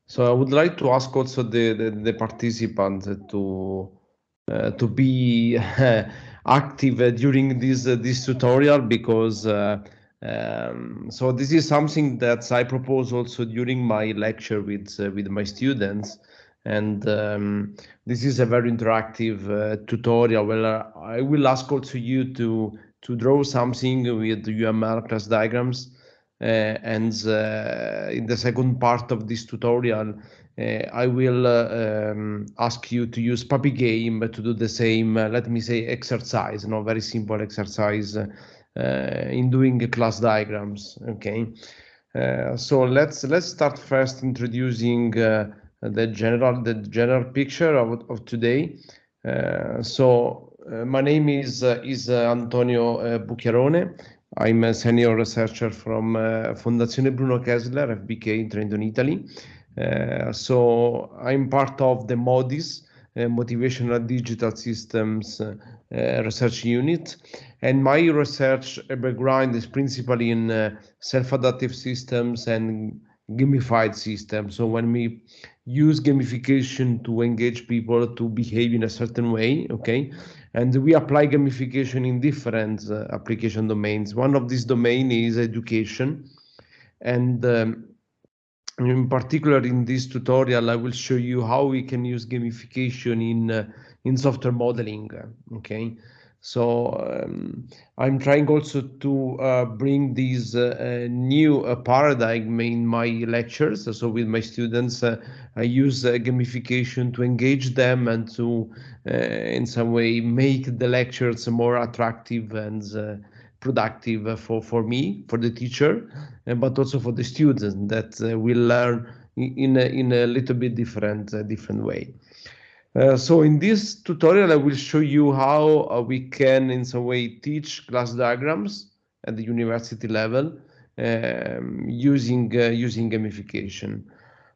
So I would like to ask also the participants to be active during this tutorial, because so this is something that I propose also during my lecture with my students, and this is a very interactive tutorial where I will ask also you to draw something with UML class diagrams. And in the second part of this tutorial, I will ask you to use PapyGame to do the same, let me say, exercise, very simple exercise in doing class diagrams. Okay, so let's start first introducing the general picture of today. My name is Antonio Bucchiarone. I'm a senior researcher from Fondazione Bruno Kessler, FBK, in Trento, Italy. So I'm part of the MODIS, Motivational Digital Systems Research Unit, and my research background is principally in self-adaptive systems and gamified systems. So when we use gamification to engage people to behave in a certain way, okay, and we apply gamification in different application domains. One of these domain is education, and in particular in this tutorial I will show you how we can use gamification in software modeling. Okay, so I'm trying also to bring this new paradigm in my lectures. So with my students, I use gamification to engage them and to in some way make the lectures more attractive and productive for me, for the teacher, but also for the students that will learn in a little bit different way. So in this tutorial, I will show you how we can in some way teach class diagrams at the university level using gamification.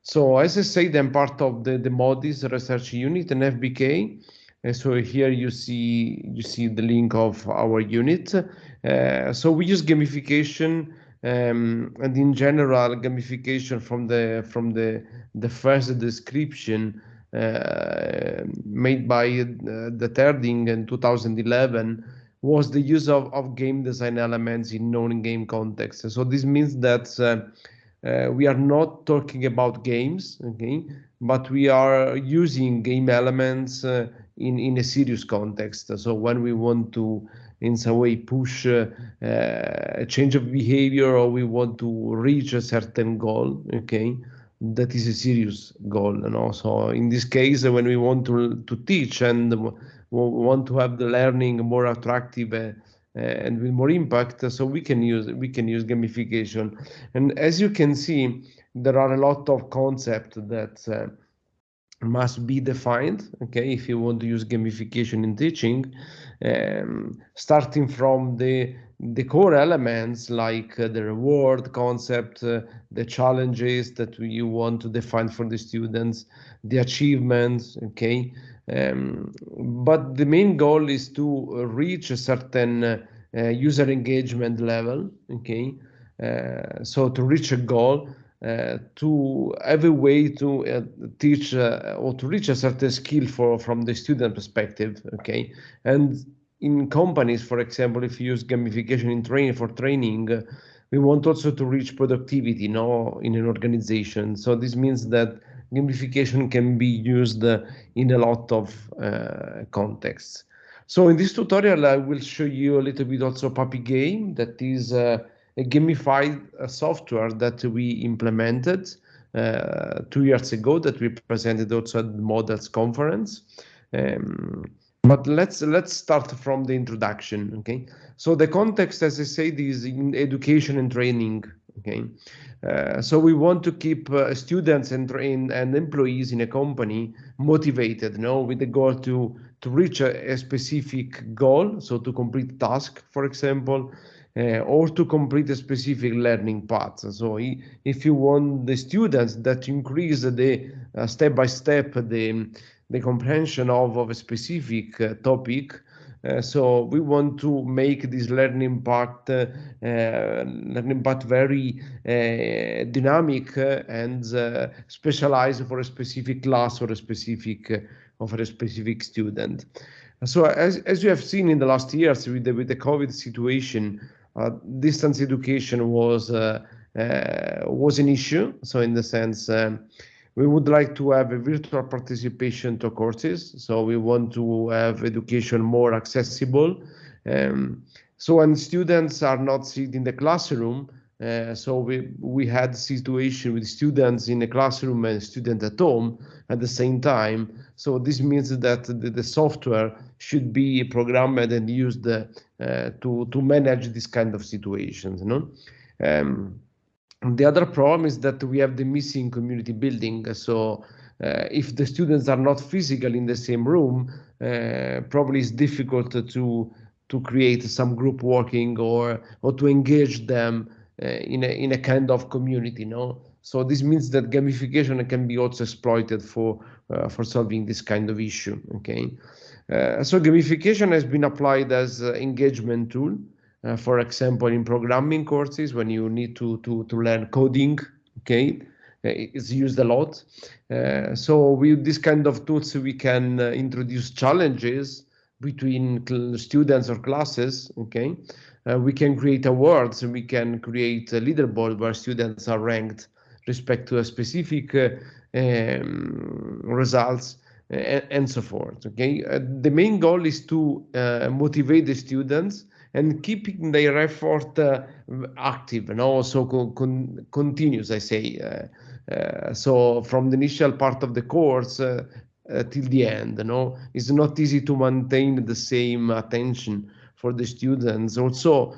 So as I said, I'm part of the MODIS research unit in FBK. So here you see the link of our unit. So we use gamification, and in general, gamification from the first description made by the Terding in 2011 was the use of game design elements in non-game context. So this means that we are not talking about games, okay, but we are using game elements in a serious context. So when we want to in some way push a change of behavior, or we want to reach a certain goal, okay, that is a serious goal. So in this case, when we want to teach and want to have the learning more attractive and with more impact, so we can use gamification. And as you can see, there are a lot of concepts that must be defined, okay, if you want to use gamification in teaching, starting from the core elements like the reward concept, the challenges that you want to define for the students, the achievements, okay, but the main goal is to reach a certain user engagement level, okay, so to reach a goal, to have a way to teach or to reach a certain skill from the student perspective, okay. And in companies, for example, if you use gamification in training, we want also to reach productivity, in an organization. So this means that gamification can be used in a lot of contexts. So in this tutorial, I will show you a little bit also PapyGame, that is a gamified software that we implemented 2 years ago, that we presented also at the Models conference. But let's start from the introduction, okay? So the context, as I said, is in education and training, okay? So we want to keep students and employees in a company motivated, with the goal to reach a specific goal, so to complete task, for example, or to complete a specific learning path. So if you want the students that increase the step by step the comprehension of a specific topic, So we want to make this learning part very dynamic and specialized for a specific class or a specific student. So as you have seen in the last years with the COVID situation, distance education was an issue. So in the sense, we would like to have a virtual participation to courses. So we want to have education more accessible. So when students are not sitting in the classroom, so we had situation with students in the classroom and students at home at the same time. So this means that the software should be programmed and used to manage this kind of situations. The other problem is that we have the missing community building. So if the students are not physically in the same room, probably it's difficult to create some group working or to engage them in a kind of community. So this means that gamification can be also exploited for solving this kind of issue. Okay, so gamification has been applied as an engagement tool. For example, in programming courses, when you need to learn coding, okay, it's used a lot. So with this kind of tools, we can introduce challenges between students or classes. Okay, we can create awards, and we can create a leaderboard where students are ranked respect to a specific results and so forth. Okay, the main goal is to motivate the students and keeping their effort active and also continuous, I say. So from the initial part of the course till the end, it's not easy to maintain the same attention for the students. Also,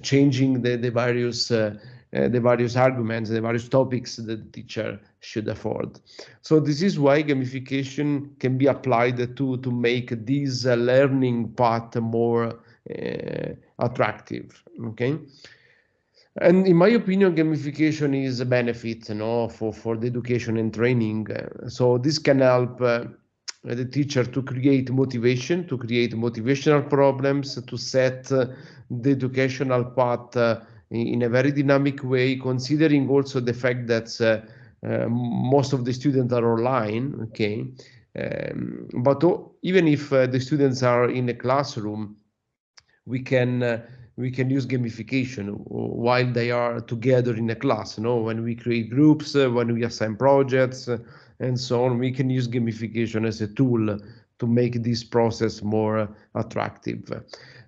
changing the various arguments, the various topics that the teacher should afford. So this is why gamification can be applied to make this learning path more attractive. Okay, and in my opinion, gamification is a benefit, for the education and training. So this can help the teacher to create motivation, to create motivational problems, to set the educational path in a very dynamic way, considering also the fact that most of the students are online. Okay, but even if the students are in a classroom, we can use gamification while they are together in a class. When we create groups, when we assign projects, and so on, we can use gamification as a tool to make this process more attractive.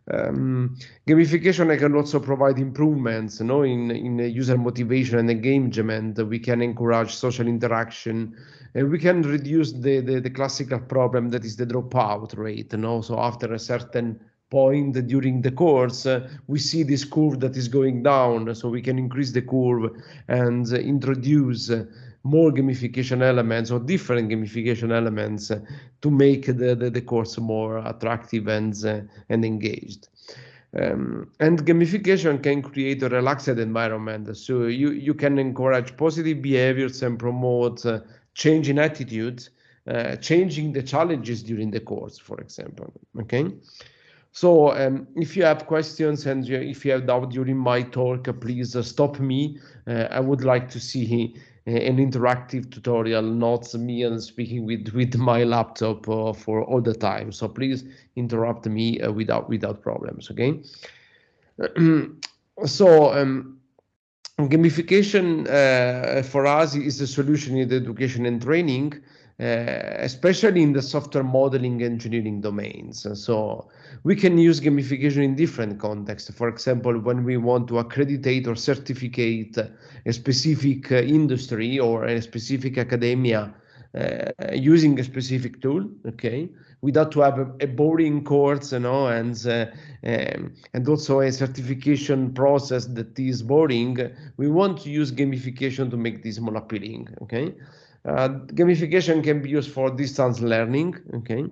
Gamification can also provide improvements, in user motivation and engagement. We can encourage social interaction, and we can reduce the classical problem that is the dropout rate. So after a certain point during the course, we see this curve that is going down, so we can increase the curve and introduce more gamification elements or different gamification elements to make the course more attractive and engaged. And gamification can create a relaxed environment. So you can encourage positive behaviors and promote change in attitudes, changing the challenges during the course, for example. Okay. So if you have questions and if you have doubt during my talk, please stop me. I would like to see an interactive tutorial, not me and speaking with my laptop for all the time. So please interrupt me without problems. Okay. So gamification for us is a solution in the education and training, especially in the software modeling engineering domains. So we can use gamification in different contexts. For example, when we want to accreditate or certificate a specific industry or a specific academia using a specific tool, okay, without to have a boring course, and also a certification process that is boring. We want to use gamification to make this more appealing. Okay. Gamification can be used for distance learning, okay,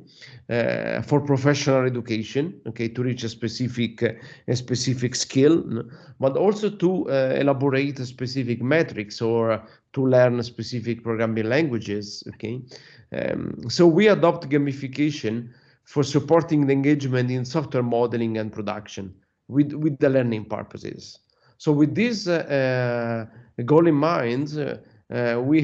for professional education, okay, to reach a specific skill, but also to elaborate specific metrics or to learn specific programming languages. Okay, so we adopt gamification for supporting the engagement in software modeling and production with the learning purposes. So with this goal in mind, we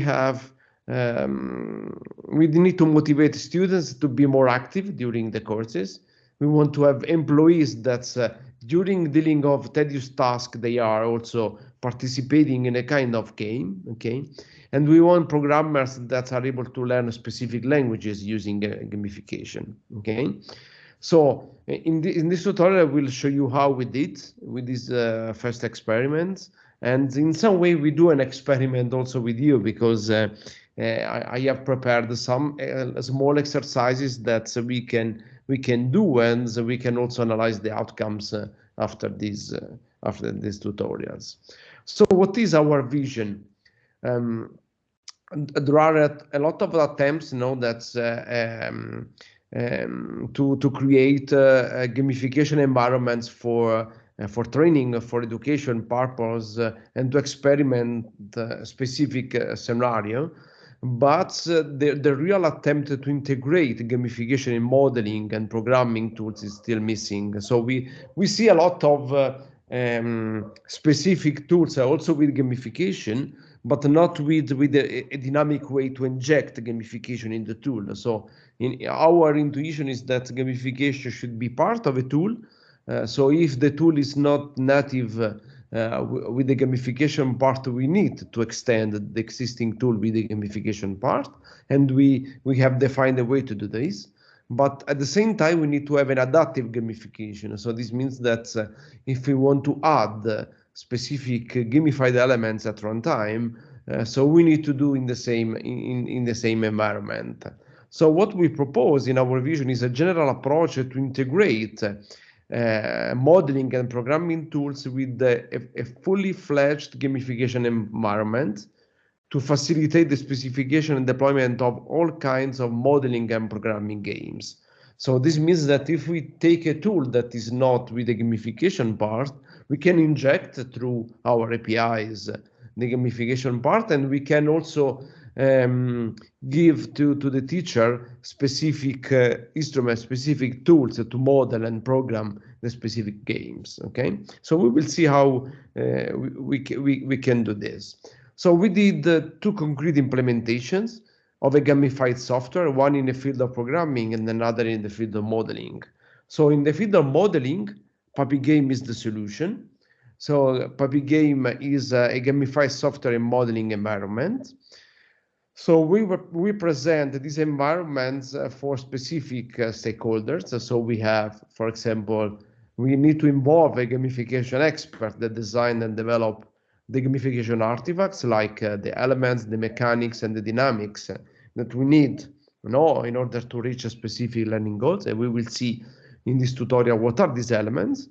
need to motivate students to be more active during the courses. We want to have employees that during dealing of tedious tasks, they are also participating in a kind of game, okay? And we want programmers that are able to learn specific languages using gamification, okay? So in this tutorial, I will show you how we did with this first experiment. And in some way, we do an experiment also with you, because I have prepared some small exercises that we can do, and we can also analyze the outcomes after these tutorials. So what is our vision? There are a lot of attempts, that to create gamification environments for training, for education purpose, and to experiment specific scenario. But the real attempt to integrate gamification in modeling and programming tools is still missing. So we see a lot of specific tools also with gamification, but not with a dynamic way to inject gamification in the tool. So our intuition is that gamification should be part of a tool. So if the tool is not native with the gamification part, we need to extend the existing tool with the gamification part, and we have defined a way to do this. But at the same time, we need to have an adaptive gamification. So this means that if we want to add specific gamified elements at runtime, so we need to do in the same environment. So what we propose in our vision is a general approach to integrate modeling and programming tools with a fully fledged gamification environment to facilitate the specification and deployment of all kinds of modeling and programming games. So this means that if we take a tool that is not with the gamification part, we can inject through our APIs the gamification part, and we can also give to the teacher specific instruments, specific tools to model and program the specific games. Okay, so we will see how we can do this. So we did two concrete implementations of a gamified software, one in the field of programming and another in the field of modeling. So in the field of modeling, PapyGame is the solution. So PapyGame is a gamified software and modeling environment. So we present these environments for specific stakeholders. So we have, for example, we need to involve a gamification expert that design and develop the gamification artifacts, like the elements, the mechanics, and the dynamics that we need, in order to reach a specific learning goals. And we will see in this tutorial what are these elements.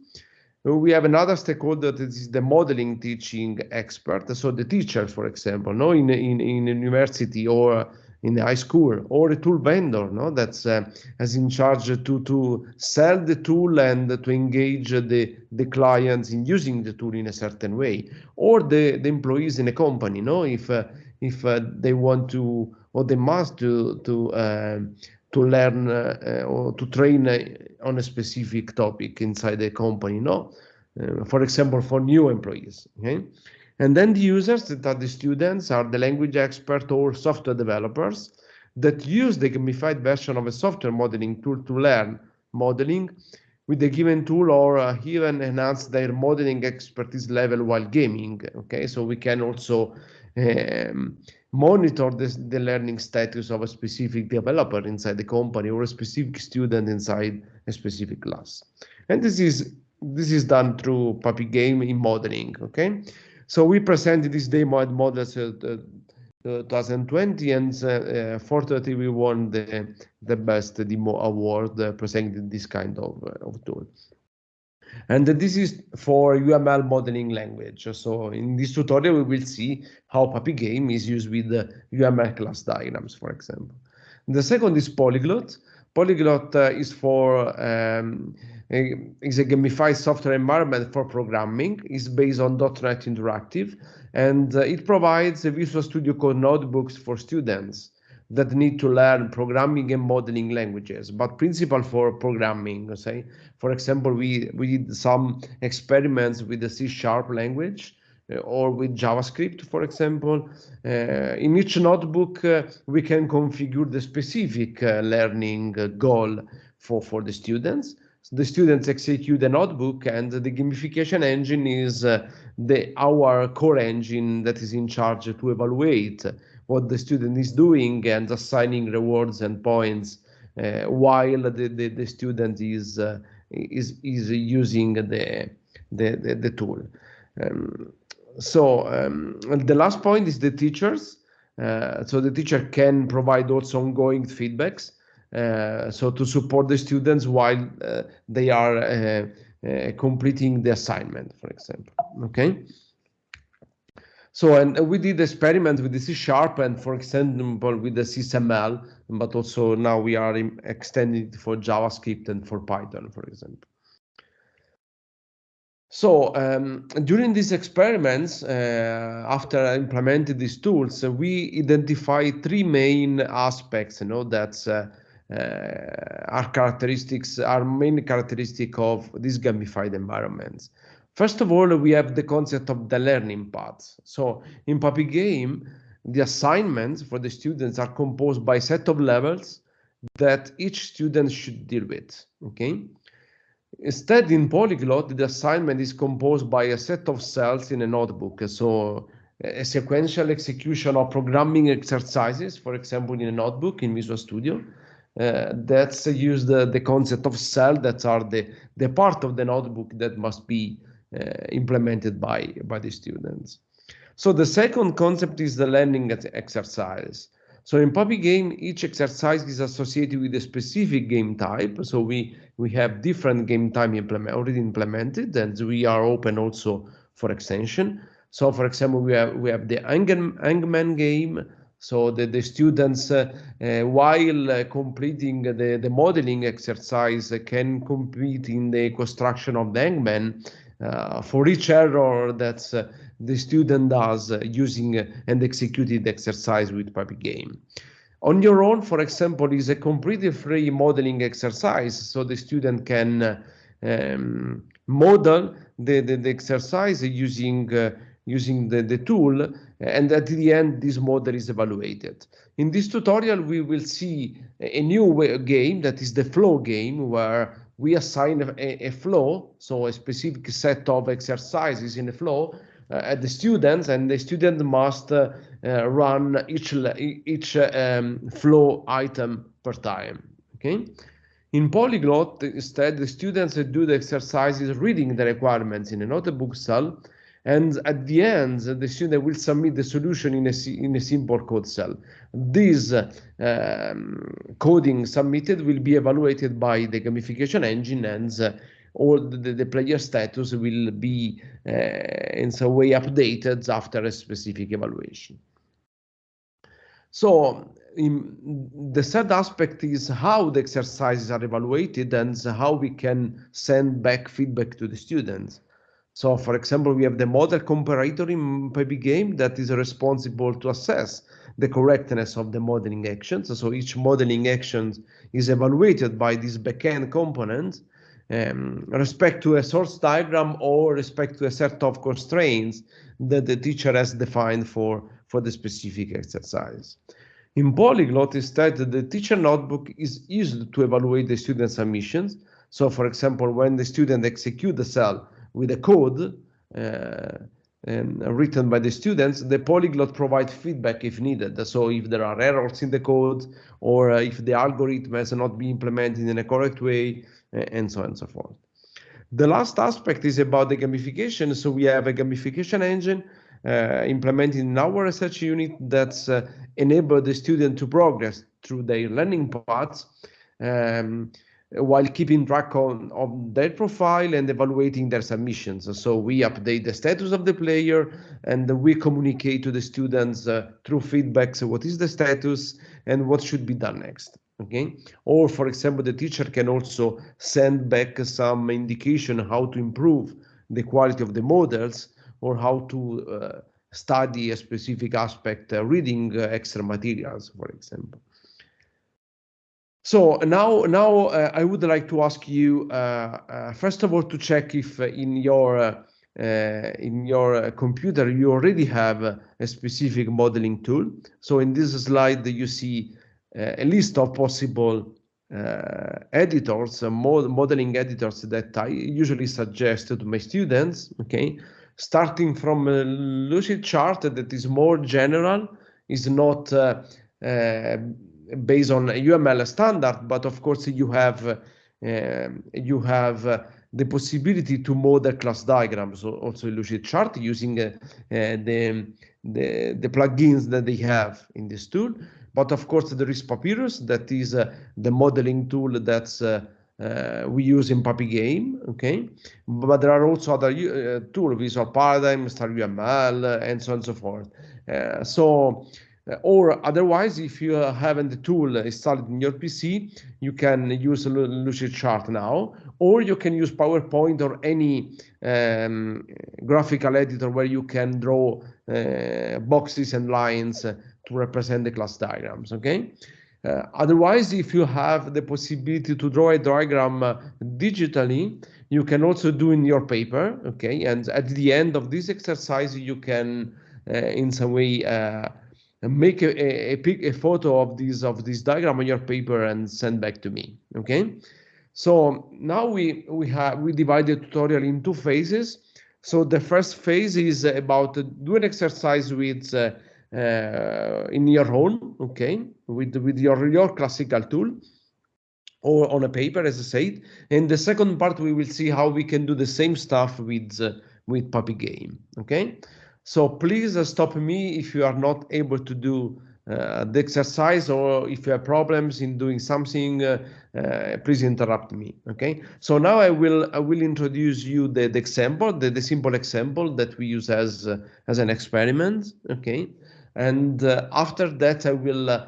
We have another stakeholder that is the modeling teaching expert. So the teacher, for example, in university or in the high school, or a tool vendor, that's as in charge to sell the tool and to engage the clients in using the tool in a certain way, or the employees in a company, if they want to, or they must to learn or to train on a specific topic inside the company, for example, for new employees. Okay, and then the users, that are the students, are the language expert or software developers that use the gamified version of a software modeling tool to learn modeling with a given tool, or even enhance their modeling expertise level while gaming. Okay, so we can also monitor the learning status of a specific developer inside the company, or a specific student inside a specific class. And this is done through PapyGame in modeling. Okay, so we presented this demo at Models 2020, and fortunately we won the best demo award presenting this kind of tool. And this is for UML modeling language. So in this tutorial, we will see how PapyGame is used with the UML class diagrams, for example. The second is Polyglot. Polyglot is a gamified software environment for programming. It's based on .NET Interactive, and it provides Visual Studio Code notebooks for students that need to learn programming and modeling languages, but principle for programming. Say, for example, we did some experiments with the C# language or with JavaScript, for example. In each notebook, we can configure the specific learning goal for the students. The students execute the notebook, and the gamification engine is our core engine that is in charge to evaluate what the student is doing and assigning rewards and points while the student is using the tool. The last point is the teachers. So the teacher can provide also ongoing feedbacks, so to support the students while they are completing the assignment, for example. Okay. So, and we did experiment with the C# and, for example, with the XML, but also now we are extending it for JavaScript and for Python, for example. So during these experiments, after I implemented these tools, we identified three main aspects, that are main characteristic of these gamified environments. First of all, we have the concept of the learning paths. So in PapyGame, the assignments for the students are composed by a set of levels that each student should deal with. Okay. Instead, in Polyglot, the assignment is composed by a set of cells in a notebook. So a sequential execution of programming exercises, for example, in a notebook in Visual Studio, that's use the concept of cell that are the part of the notebook that must be implemented by the students. So the second concept is the learning exercise. So in PapyGame, each exercise is associated with a specific game type. So we have different game type already implemented, and we are open also for extension. So for example, we have the Hangman game. So the students, while completing the modeling exercise, can complete in the construction of the hangman for each error that the student does using and executing the exercise with PapyGame. On your own, for example, is a completely free modeling exercise, so the student can model the exercise using the tool, and at the end this model is evaluated. In this tutorial we will see a new game, that is the flow game, where we assign a flow, so a specific set of exercises in a flow at the students, and the student must run each flow item per time. Okay. In Polyglot, instead, the students do the exercises reading the requirements in a notebook cell, and at the end, the student will submit the solution in a simple code cell. This coding submitted will be evaluated by the gamification engine, and all the player status will be in some way updated after a specific evaluation. So the third aspect is how the exercises are evaluated and how we can send back feedback to the students. So for example, we have the model comparator in PapyGame that is responsible to assess the correctness of the modeling actions. So each modeling action is evaluated by this backend component respect to a source diagram or respect to a set of constraints that the teacher has defined for the specific exercise. In Polyglot, instead, the teacher notebook is used to evaluate the student submissions. So for example, when the student executes the cell with a code written by the students, the Polyglot provides feedback if needed. So if there are errors in the code, or if the algorithm has not been implemented in a correct way, and so on and so forth. The last aspect is about the gamification. So we have a gamification engine implemented in our research unit that's enable the student to progress through their learning paths, while keeping track of their profile and evaluating their submissions. So we update the status of the player, and we communicate to the students through feedbacks what is the status and what should be done next. Okay. Or for example, the teacher can also send back some indication how to improve the quality of the models, or how to study a specific aspect, reading extra materials, for example. So now I would like to ask you first of all to check if in your computer you already have a specific modeling tool. So in this slide you see a list of possible editors, modeling editors that I usually suggest to my students. Okay, starting from a Lucid chart that is more general, is not based on UML standard, but of course you have the possibility to model class diagrams also in Lucid chart using the plugins that they have in this tool. But of course there is Papyrus, that is the modeling tool that's we use in PapyGame. Okay, but there are also other tools, Visual Paradigm, Star UML, and so on and so forth. Or otherwise, if you haven't the tool installed in your PC, you can use Lucid Chart now, or you can use PowerPoint or any graphical editor where you can draw boxes and lines to represent the class diagrams. Okay. Otherwise, if you have the possibility to draw a diagram digitally, you can also do in your paper. Okay, and at the end of this exercise, you can in some way make a photo of this diagram on your paper and send back to me. Okay, so now we divide the tutorial in two phases. So the first phase is about do an exercise with in your own, okay, with your classical tool or on a paper, as I said. And the second part, we will see how we can do the same stuff with PapyGame. Okay, so please stop me if you are not able to do the exercise, or if you have problems in doing something, please interrupt me. Okay, so now I will introduce you the example, the simple example that we use as an experiment. Okay, and after that I will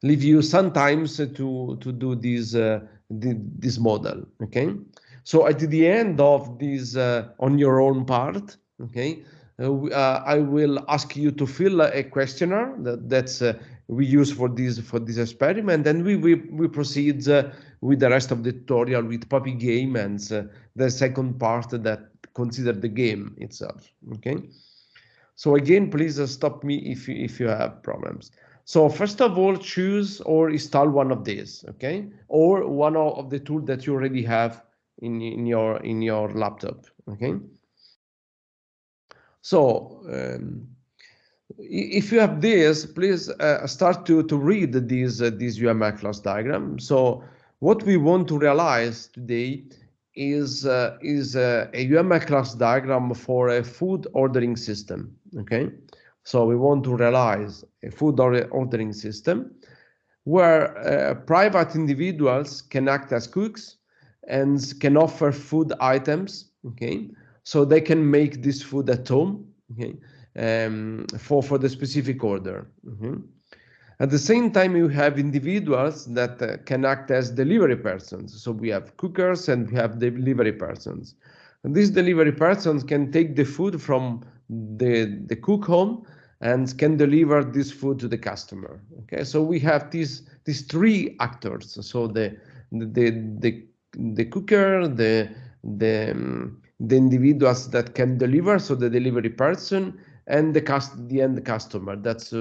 leave you sometimes to do this model. Okay, so at the end of this on your own part, okay, I will ask you to fill a questionnaire that's we use for this experiment, and we proceed with the rest of the tutorial with PapyGame and the second part that consider the game itself. Okay, so again, please stop me if you have problems. So first of all, choose or install one of these, okay, or one of the tools that you already have in your laptop. Okay, so if you have this, please start to read this UML class diagram. So what we want to realize today is a UML class diagram for a food ordering system. Okay, so we want to realize a food ordering system where private individuals can act as cooks and can offer food items. Okay, so they can make this food at home. Okay, for the specific order. At the same time, you have individuals that can act as delivery persons. So we have cookers and we have delivery persons. And these delivery persons can take the food from the cook home and can deliver this food to the customer. Okay, so we have these three actors. So the cooker, the individuals that can deliver, so the delivery person, and the end customer that's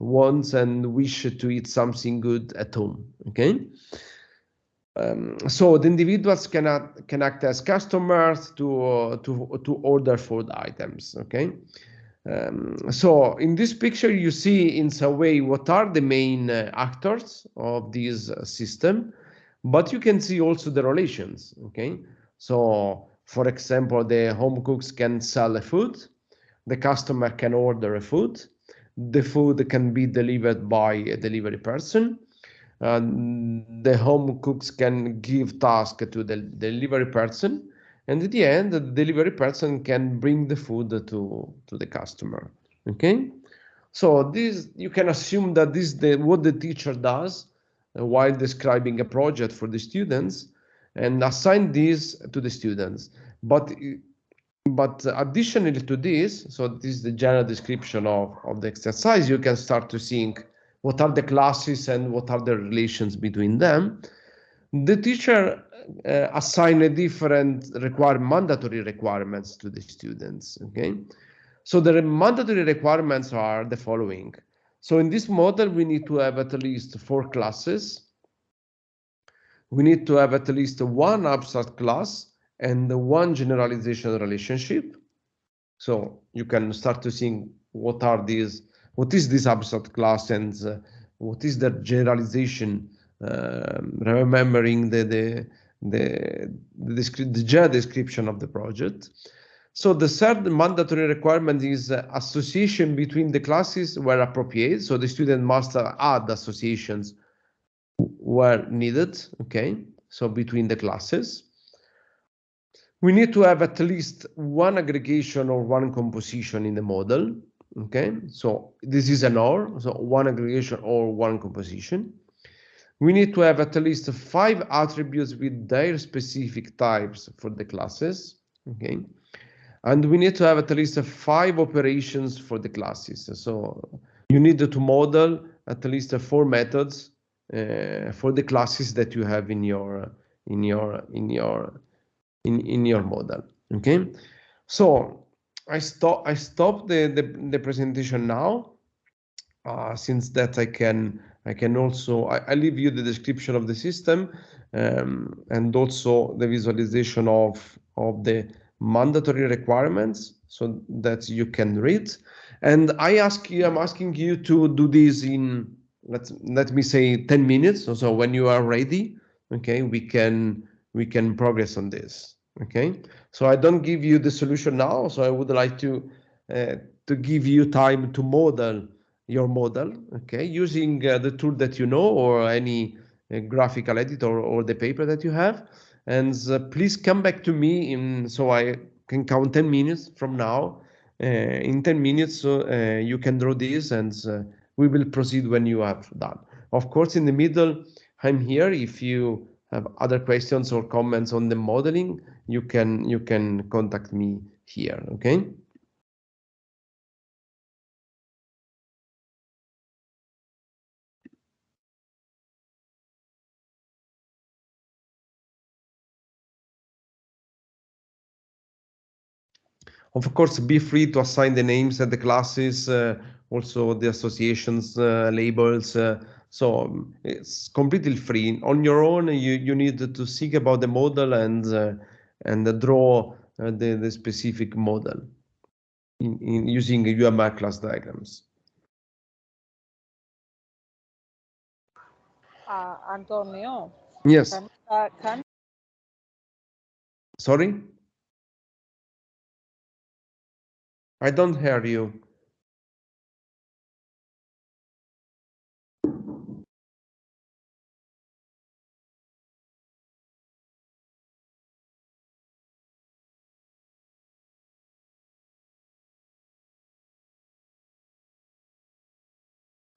wants and wish to eat something good at home. Okay, so the individuals can act as customers to order food items. Okay, so in this picture you see in some way what are the main actors of this system, but you can see also the relations. Okay, so for example, the home cooks can sell a food, the customer can order a food, the food can be delivered by a delivery person, the home cooks can give task to the delivery person, and at the end the delivery person can bring the food to the customer. Okay, so this, you can assume that this is what the teacher does while describing a project for the students, and assign this to the students. But additionally to this, so this is the general description of the exercise, you can start to think what are the classes and what are the relations between them. The teacher assign a different mandatory requirements to the students. Okay, so the mandatory requirements are the following. So in this model, we need to have at least 4 classes. We need to have at least one abstract class and one generalization relationship. So you can start to think what are these, what is this abstract class, and what is the generalization, remembering the general description of the project. So the third mandatory requirement is association between the classes where appropriate. So the student must add associations where needed. Okay, so between the classes. We need to have at least one aggregation or one composition in the model. Okay, so this is an OR, so one aggregation or one composition. We need to have at least 5 attributes with their specific types for the classes. Okay, and we need to have at least 5 operations for the classes. So you need to model at least 4 methods for the classes that you have in your model. Okay, so I stop the presentation now, since that I can also I leave you the description of the system, and also the visualization of the mandatory requirements so that you can read. And I'm asking you to do this in, let me say, 10 minutes. So when you are ready, okay, we can progress on this. Okay, so I don't give you the solution now, so I would like to give you time to model your model, okay, using the tool that you know, or any graphical editor, or the paper that you have. And please come back to me so I can count 10 minutes from now. In 10 minutes, you can draw this, and we will proceed when you have done. Of course, in the middle, I'm here. If you have other questions or comments on the modeling, you can contact me here. Okay. Of course, be free to assign the names and the classes, also the associations, labels. So it's completely free. On your own, you need to think about the model and draw the specific model in using UML class diagrams. Antonio. Yes. Can Sorry? I don't hear you.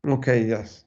Okay, yes.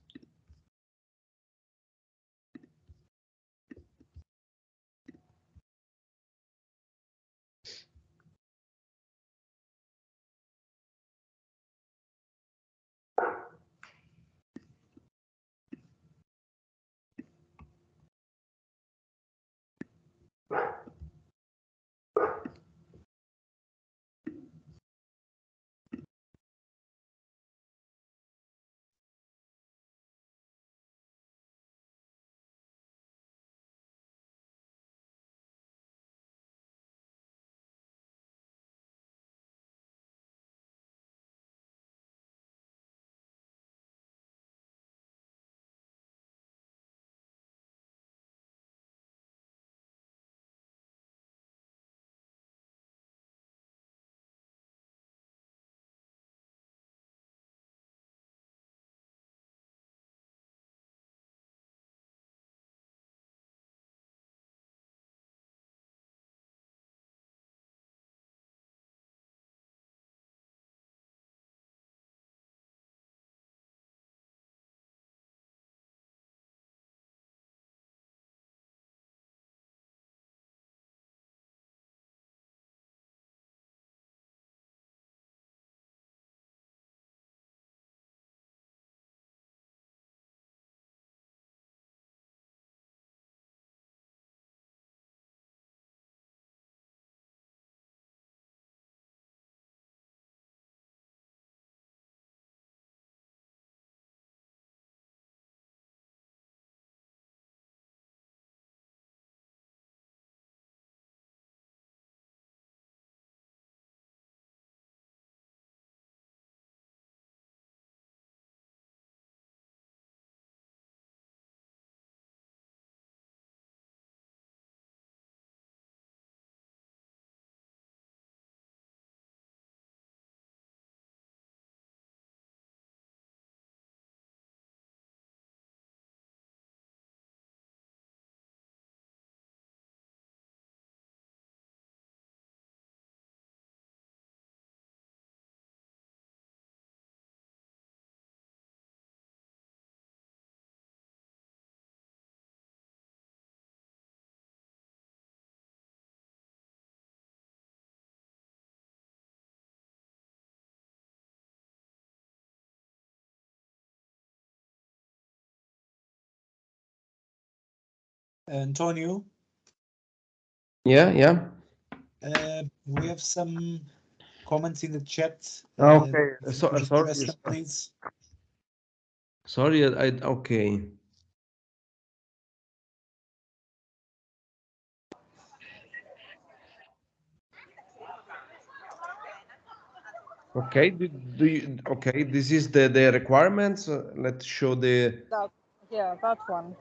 Antonio. Yeah. We have some comments in the chat. Okay. If you So could sorry. address them, please. Sorry. Okay. Okay. Do you? Okay. This is the requirements. Let's show the. That one.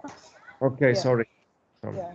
Okay. Yeah. Sorry. Yeah.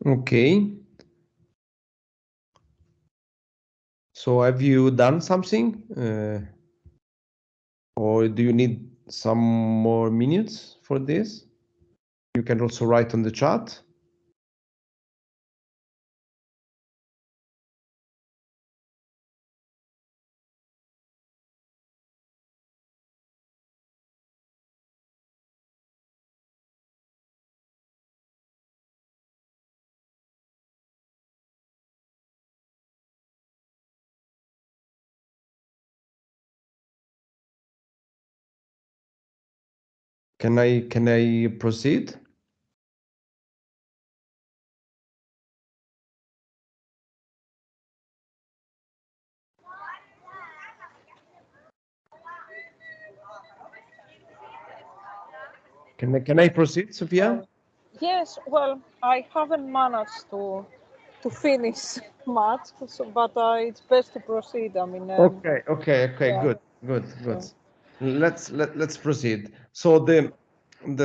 Okay. So have you done something? Or do you need some more minutes for this? You can also write on the chat. Can I proceed? Can I proceed, Sophia? Yes, well, I haven't managed to finish much, so, but it's best to proceed. I mean, Okay, yeah. good. So, Let's proceed. So the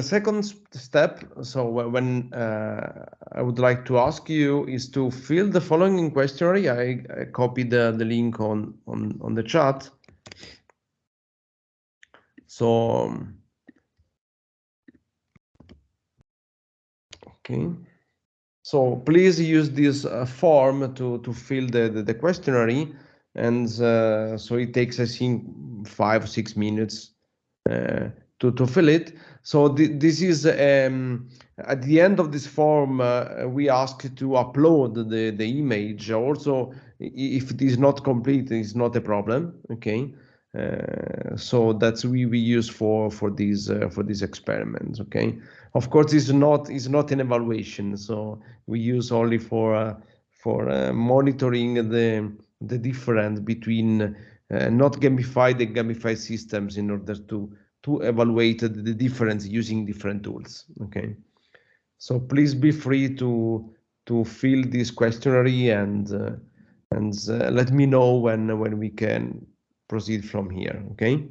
second step, so when I would like to ask you is to fill the following questionnaire. I copied the link on the chat. So okay. So please use this form to fill the questionnaire, and so it takes, I think, 5 or 6 minutes to fill it. So this is at the end of this form, we ask to upload the image. Also, if it is not complete, it's not a problem. Okay. So that's we use for these experiments. Okay. Of course, it's not an evaluation. So we use only for monitoring the difference between not gamified and gamified systems in order to evaluate the difference using different tools. Okay, so please be free to fill this questionnaire and let me know when we can proceed from here. Okay.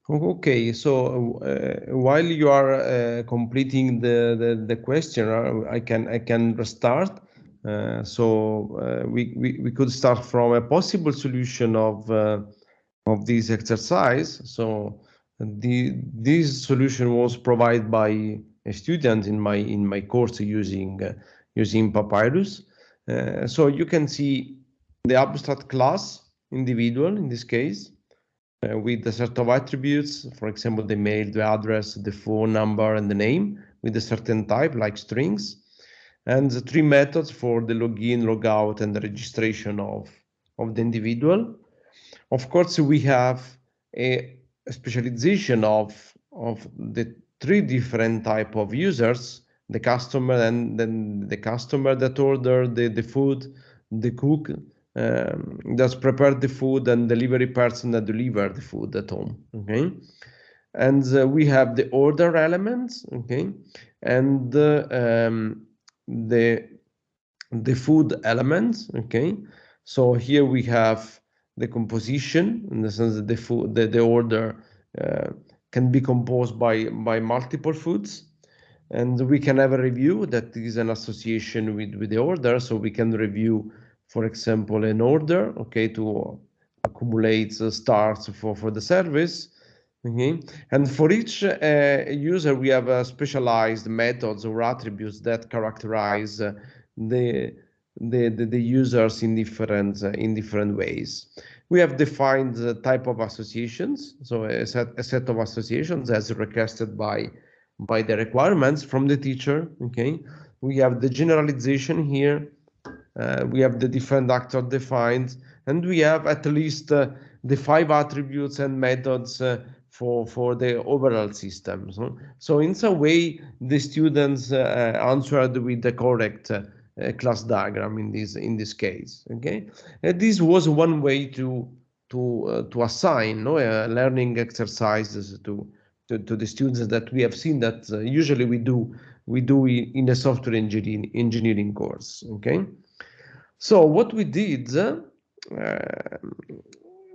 Okay, so while you are completing the question, I can restart. We could start from a possible solution of this exercise. So this solution was provided by a student in my course using Papyrus. So you can see the abstract class individual in this case with a set of attributes, for example, the mail, the address, the phone number, and the name with a certain type, like strings, and the 3 methods for the login, logout, and the registration of the individual. Of course, we have a specialization of the 3 different type of users: the customer, and then the customer that ordered the food, the cook that's prepared the food, and delivery person that delivered the food at home. Okay, and we have the order elements. Okay, and the the food elements. Okay, so here we have the composition, in the sense that the food, the order can be composed by multiple foods, and we can have a review that is an association with the order. So we can review, for example, an order, okay, to accumulate stars for the service. Okay, and for each user, we have specialized methods or attributes that characterize the, the users in different ways. We have defined the type of associations, so a set of associations as requested by the requirements from the teacher. Okay, we have the generalization here. We have the different actors defined, and we have at least the 5 attributes and methods for the overall system. So in some way, the students answered with the correct class diagram in this case. Okay, and this was one way to assign learning exercises to the students that we have seen that usually we do in a software engineering course. Okay, so what we did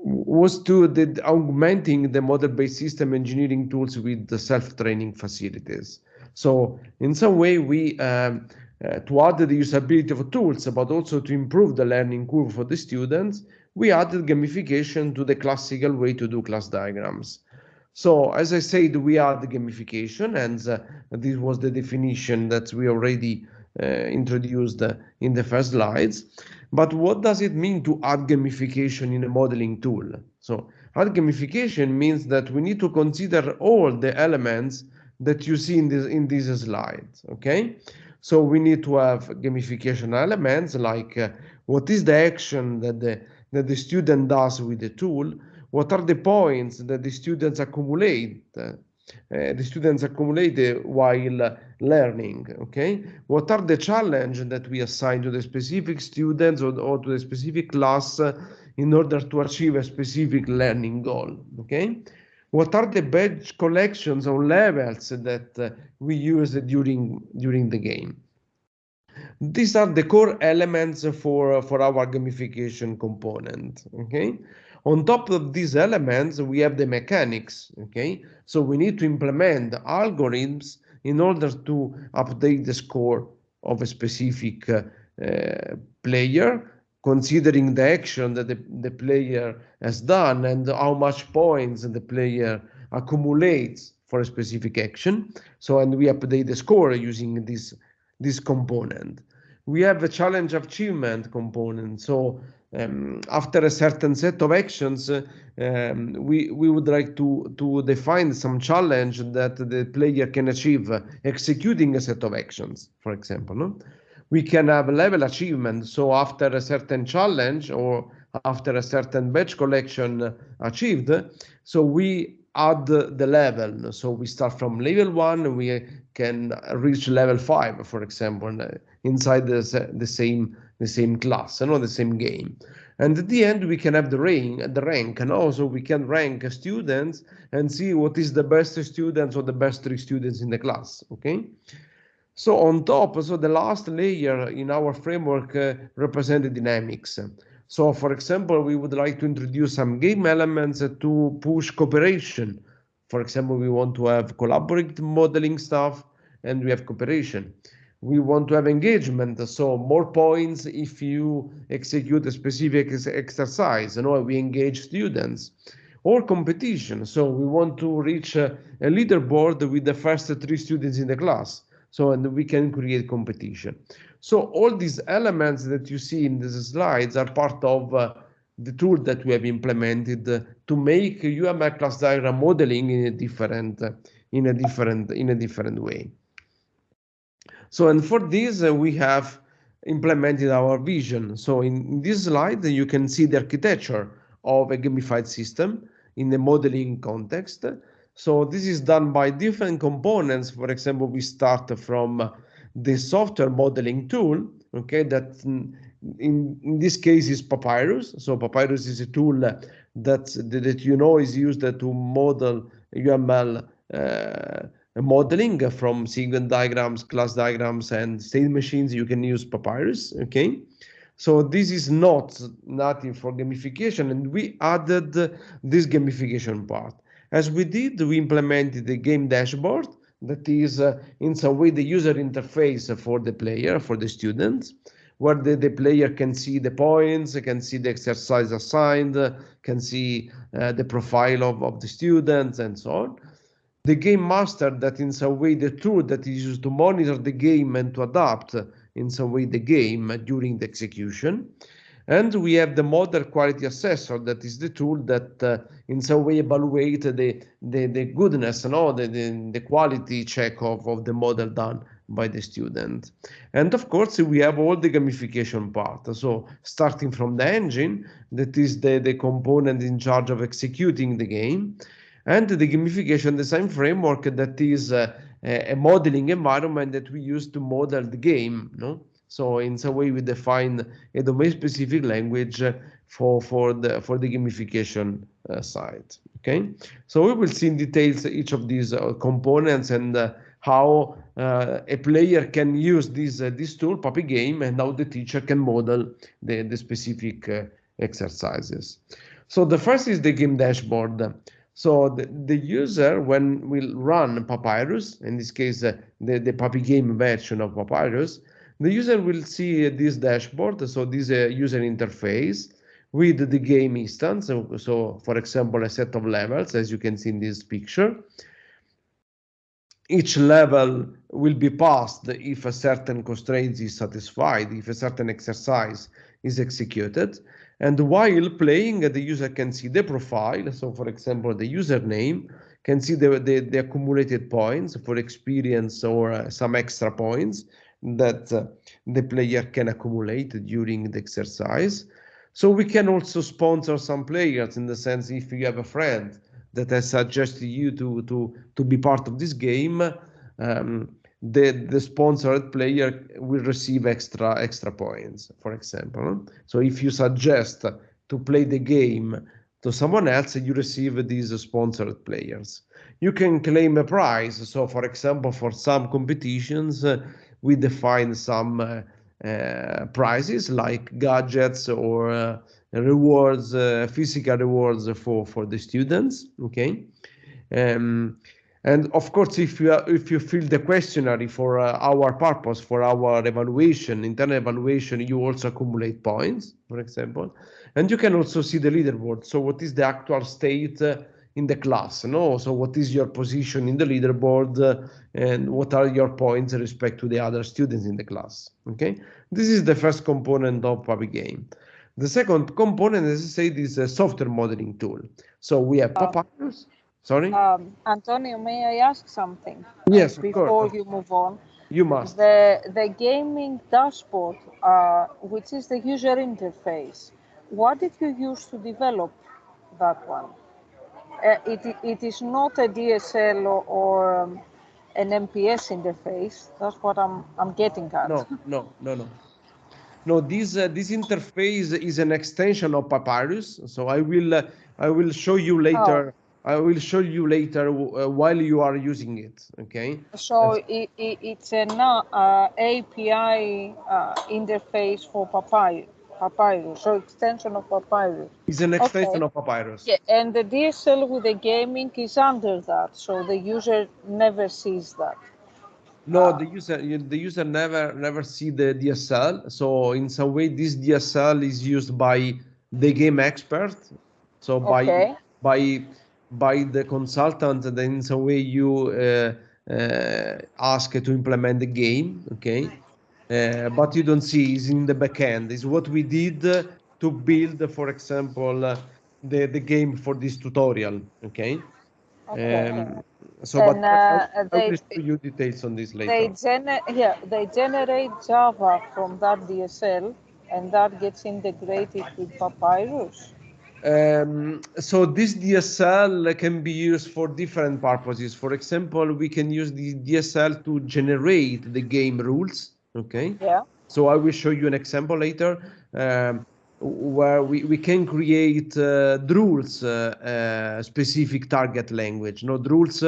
was to augmenting the model-based system engineering tools with the self-training facilities. So in some way, we to add the usability of tools, but also to improve the learning curve for the students, we added gamification to the classical way to do class diagrams. So as I said, we add gamification, and this was the definition that we already introduced in the first slides. But what does it mean to add gamification in a modeling tool? So add gamification means that we need to consider all the elements that you see in these slides. Okay, so we need to have gamification elements like what is the action that the student does with the tool, what are the points that the students accumulate while learning. Okay, what are the challenges that we assign to the specific students or to the specific class in order to achieve a specific learning goal. Okay, what are the badge collections or levels that we use during the game. These are the core elements for our gamification component. Okay, on top of these elements, we have the mechanics. Okay, so we need to implement algorithms in order to update the score of a specific player, considering the action that the player has done and how much points the player accumulates for a specific action. So, and we update the score using this component. We have a challenge achievement component. So after a certain set of actions, we would like to define some challenge that the player can achieve executing a set of actions, for example. No? We can have level achievement. So after a certain challenge or after a certain badge collection achieved, so we add the level. So we start from level 1, we can reach level 5, for example, inside the same class, the same game. And at the end, we can have the rank, and also we can rank students and see what is the best students or the best 3 students in the class. Okay. So on top, so the last layer in our framework represents the dynamics. So for example, we would like to introduce some game elements to push cooperation. For example, we want to have collaborative modeling stuff, and we have cooperation. We want to have engagement, so more points if you execute a specific exercise, we engage students. Or competition, so we want to reach a leaderboard with the first 3 students in the class. So, and we can create competition. So all these elements that you see in these slides are part of the tool that we have implemented to make UML class diagram modeling in a different way. So, and for this we have implemented our vision. So in this slide you can see the architecture of a gamified system in the modeling context. So this is done by different components. For example, we start from the software modeling tool, okay, that in this case is Papyrus. So Papyrus is a tool that is used to model UML modeling from sequence diagrams, class diagrams, and state machines, you can use Papyrus. Okay, so this is not nothing for gamification, and we added this gamification part. As we did, we implemented the game dashboard that is in some way the user interface for the player, for the students, where the player can see the points, can see the exercise assigned, can see the profile of the students, and so on. The game master, that in some way the tool that is used to monitor the game and to adapt in some way the game during the execution. And we have the model quality assessor, that is the tool that in some way evaluate the goodness, the quality check of the model done by the student. And of course, we have all the gamification part. So starting from the engine, that is the component in charge of executing the game, and the gamification design framework, that is a modeling environment that we use to model the game. No? So in some way, we define a domain-specific language for the gamification side. Okay, so we will see in details each of these components and how a player can use this tool, PapyGame, and how the teacher can model the specific exercises. So the first is the game dashboard. So the user, when will run Papyrus, in this case the PapyGame version of Papyrus, the user will see this dashboard, so this user interface with the game instance. So for example, a set of levels, as you can see in this picture. Each level will be passed if a certain constraint is satisfied, if a certain exercise is executed. And while playing, the user can see the profile. So for example, the username can see the accumulated points for experience or some extra points that the player can accumulate during the exercise. So we can also sponsor some players, in the sense, if you have a friend that has suggested you to be part of this game, the sponsored player will receive extra points, for example. So if you suggest to play the game to someone else, you receive these sponsored players. You can claim a prize. So for example, for some competitions, we define some prizes like gadgets or rewards, physical rewards for the students. Okay, and of course, if you fill the questionnaire for our purpose, for our evaluation, internal evaluation, you also accumulate points, for example, and you can also see the leaderboard. So what is the actual state in the class? No, so what is your position in the leaderboard, and what are your points in respect to the other students in the class? Okay, this is the first component of PapyGame. The second component, as I said, is a software modeling tool. So we have Papyrus. Sorry? Antonio, may I ask something? Yes, of before course. you move on. You must. The gaming dashboard, which is the user interface, what did you use to develop that one? It is not a DSL or an MPS interface. That's what I'm getting at. No, this interface is an extension of Papyrus. So I will show you later. I will show you later while you are using it. Okay. So it's an API interface for Papyrus. So extension of Papyrus. It's an extension of Papyrus. Yeah, and the DSL with the gaming is under that, so the user never sees that. No, the user never see the DSL. So in some way, this DSL is used by the game expert. So by the consultant, and then in some way you ask to implement the game. Okay, but you don't see it's in the backend. It's what we did to build, for example, the game for this tutorial. Okay. So, but I will show you details on this later. They generate Java from that DSL, and that gets integrated with Papyrus. So this DSL can be used for different purposes. For example, we can use the DSL to generate the game rules. Okay. Yeah. So I will show you an example later. Where we can create rules specific target language. No, rules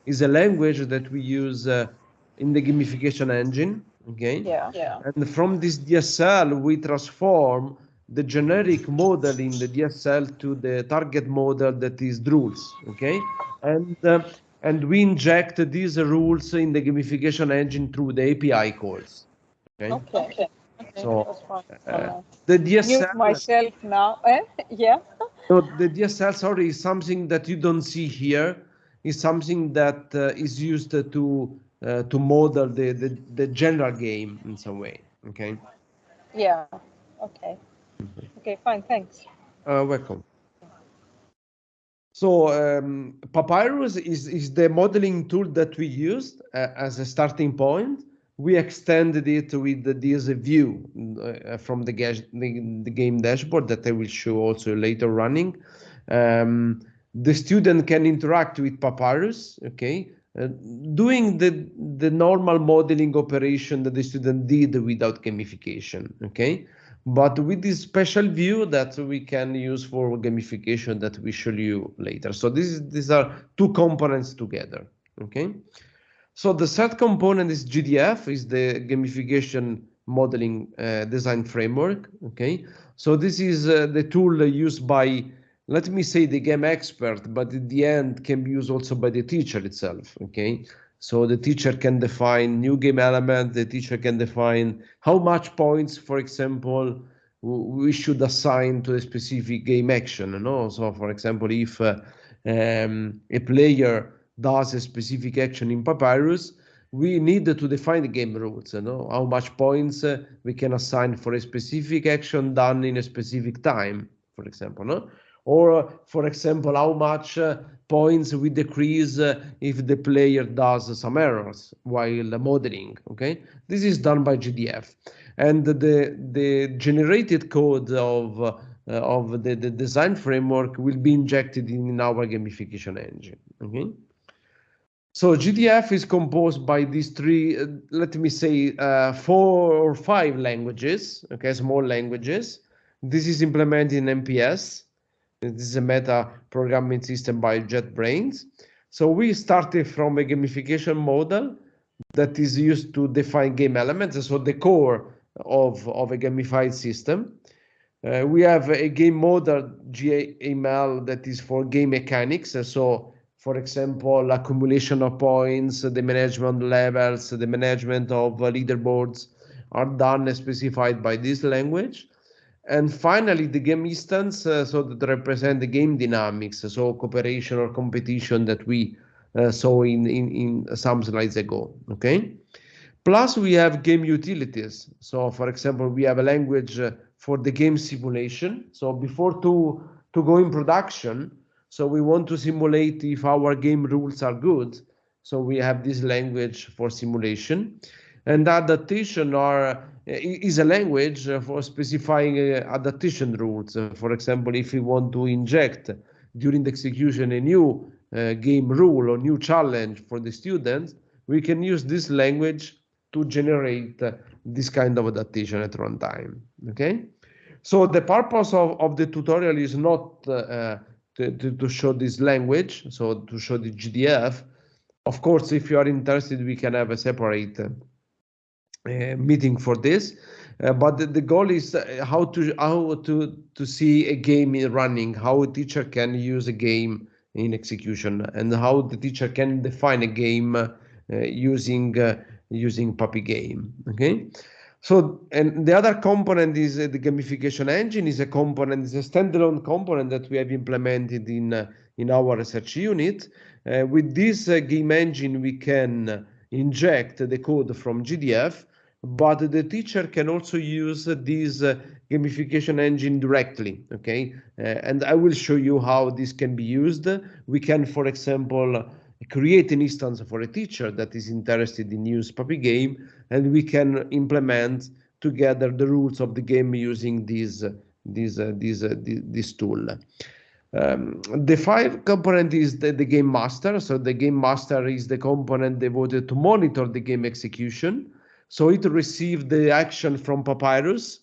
is a language that we use in the gamification engine. Okay. Yeah. And from this DSL, we transform the generic model in the DSL to the target model that is rules. Okay. And we inject these rules in the gamification engine through the API calls. Okay. Okay. So That's fine. the Mute DSL, myself now. Yeah. no, the DSL, sorry, is something that you don't see here. Is something that is used to model the general game in some way. Okay. Yeah. Okay. Okay. Fine. Thanks. Welcome. So Papyrus is the modeling tool that we used as a starting point. We extended it with this view from the game dashboard that I will show also later running. The student can interact with Papyrus, okay, doing the normal modeling operation that the student did without gamification, okay. But with this special view that we can use for gamification that we show you later. So these are two components together, okay? So the third component is GDF, is the gamification modeling design framework, okay? So this is the tool used by, let me say, the game expert, but at the end can be used also by the teacher itself, okay? So the teacher can define new game element, the teacher can define how much points, for example, we should assign to a specific game action, you know? So for example, if a player does a specific action in Papyrus, we need to define the game rules, you know, how much points we can assign for a specific action done in a specific time, for example, no? Or, for example, how much points we decrease if the player does some errors while modeling, okay? This is done by GDF. And the generated code of the design framework will be injected in our gamification engine, okay? So GDF is composed by these three, let me say, 4 or 5 languages, okay, small languages. This is implemented in MPS. This is a meta programming system by JetBrains. So we started from a gamification model that is used to define game elements, so the core of a gamified system. We have a game model, GML, that is for game mechanics. So for example, accumulation of points, the management levels, the management of leaderboards are done specified by this language. And finally, the game instance, so that represent the game dynamics, so cooperation or competition that we saw in some slides ago, okay? Plus, we have game utilities. So for example, we have a language for the game simulation. So before to go in production, so we want to simulate if our game rules are good. So we have this language for simulation. And adaptation is a language for specifying adaptation rules. For example, if we want to inject during the execution a new game rule or new challenge for the students, we can use this language to generate this kind of adaptation at runtime, okay? So the purpose of the tutorial is not to show this language, so to show the GDF. Of course, if you are interested, we can have a separate meeting for this. But the goal is how to see a game running, how a teacher can use a game in execution, and how the teacher can define a game using PapyGame. Okay. So, and the other component is the gamification engine is a component, is a standalone component that we have implemented in our research unit. With this game engine, we can inject the code from GDF, but the teacher can also use this gamification engine directly, okay? And I will show you how this can be used. We can, for example, create an instance for a teacher that is interested in use PapyGame, and we can implement together the rules of the game using this tool. The 5 component is the game master. So the game master is the component devoted to monitor the game execution. So it receives the action from Papyrus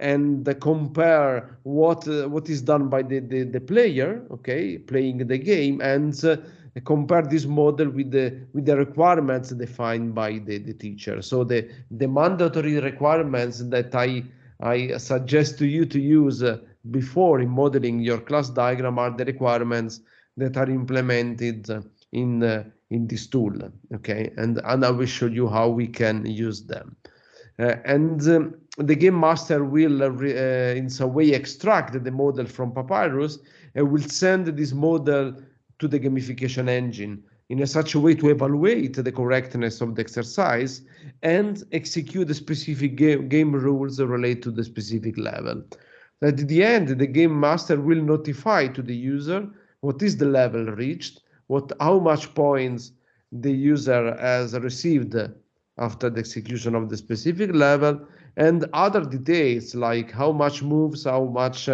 and compare what is done by the player, okay, playing the game, and compare this model with the requirements defined by the teacher. So the mandatory requirements that I suggest to you to use before in modeling your class diagram are the requirements that are implemented in this tool. Okay, and I will show you how we can use them. And the game master will in some way extract the model from Papyrus and will send this model to the gamification engine in such a way to evaluate the correctness of the exercise and execute the specific game rules related to the specific level. At the end, the game master will notify to the user what is the level reached, how much points the user has received after the execution of the specific level, and other details like how much moves, how much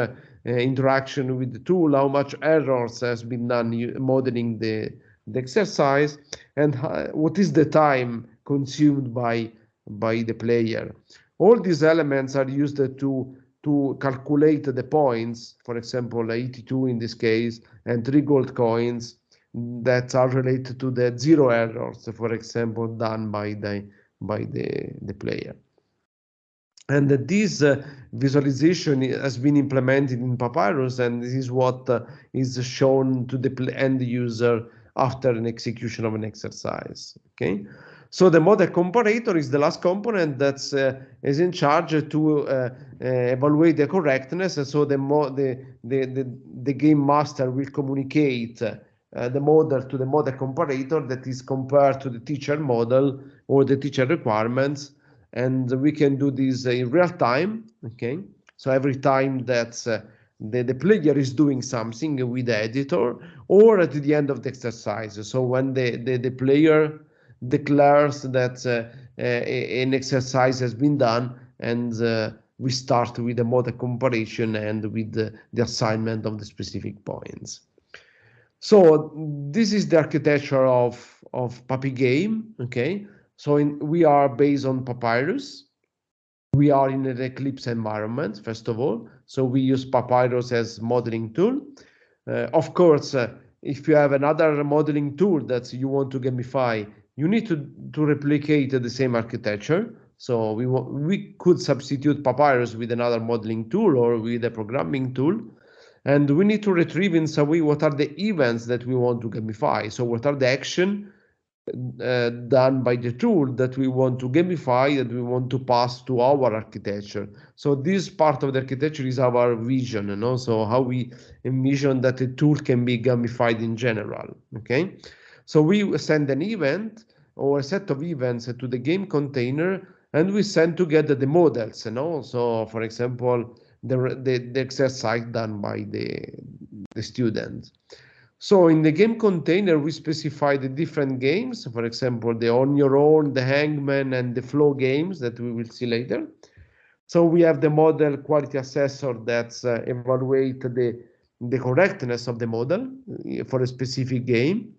interaction with the tool, how much errors has been done modeling the exercise, and what is the time consumed by the player. All these elements are used to calculate the points, for example, 82 in this case, and 3 gold coins that are related to the 0 errors, for example, done by the player. And this visualization has been implemented in Papyrus, and this is what is shown to the end user after an execution of an exercise. Okay, so the model comparator is the last component that is in charge to evaluate the correctness, and so the game master will communicate the model to the model comparator that is compared to the teacher model or the teacher requirements, and we can do this in real time. Okay, so every time that the player is doing something with the editor or at the end of the exercise. So when the player declares that an exercise has been done, and we start with the model comparison and with the assignment of the specific points. So this is the architecture of PapyGame. Okay, so we are based on Papyrus. We are in an Eclipse environment, first of all. So we use Papyrus as modeling tool. Of course, if you have another modeling tool that you want to gamify, you need to replicate the same architecture. So we could substitute Papyrus with another modeling tool or with a programming tool. And we need to retrieve in some way what are the events that we want to gamify. So what are the action done by the tool that we want to gamify, that we want to pass to our architecture. So this part of the architecture is our vision, you know, so how we envision that a tool can be gamified in general. Okay, so we send an event or a set of events to the game container, and we send together the models, you know. So for example, the exercise done by the student. So in the game container, we specify the different games, for example, the On Your Own, the Hangman, and the Flow games that we will see later. So we have the model quality assessor that evaluate the correctness of the model for a specific game.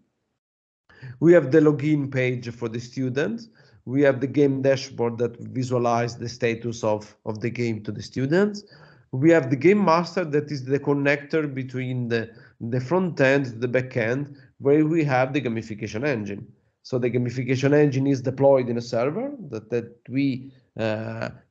We have the login page for the student. We have the game dashboard that visualize the status of the game to the students. We have the game master that is the connector between the front end to the back end, where we have the gamification engine. So the gamification engine is deployed in a server that we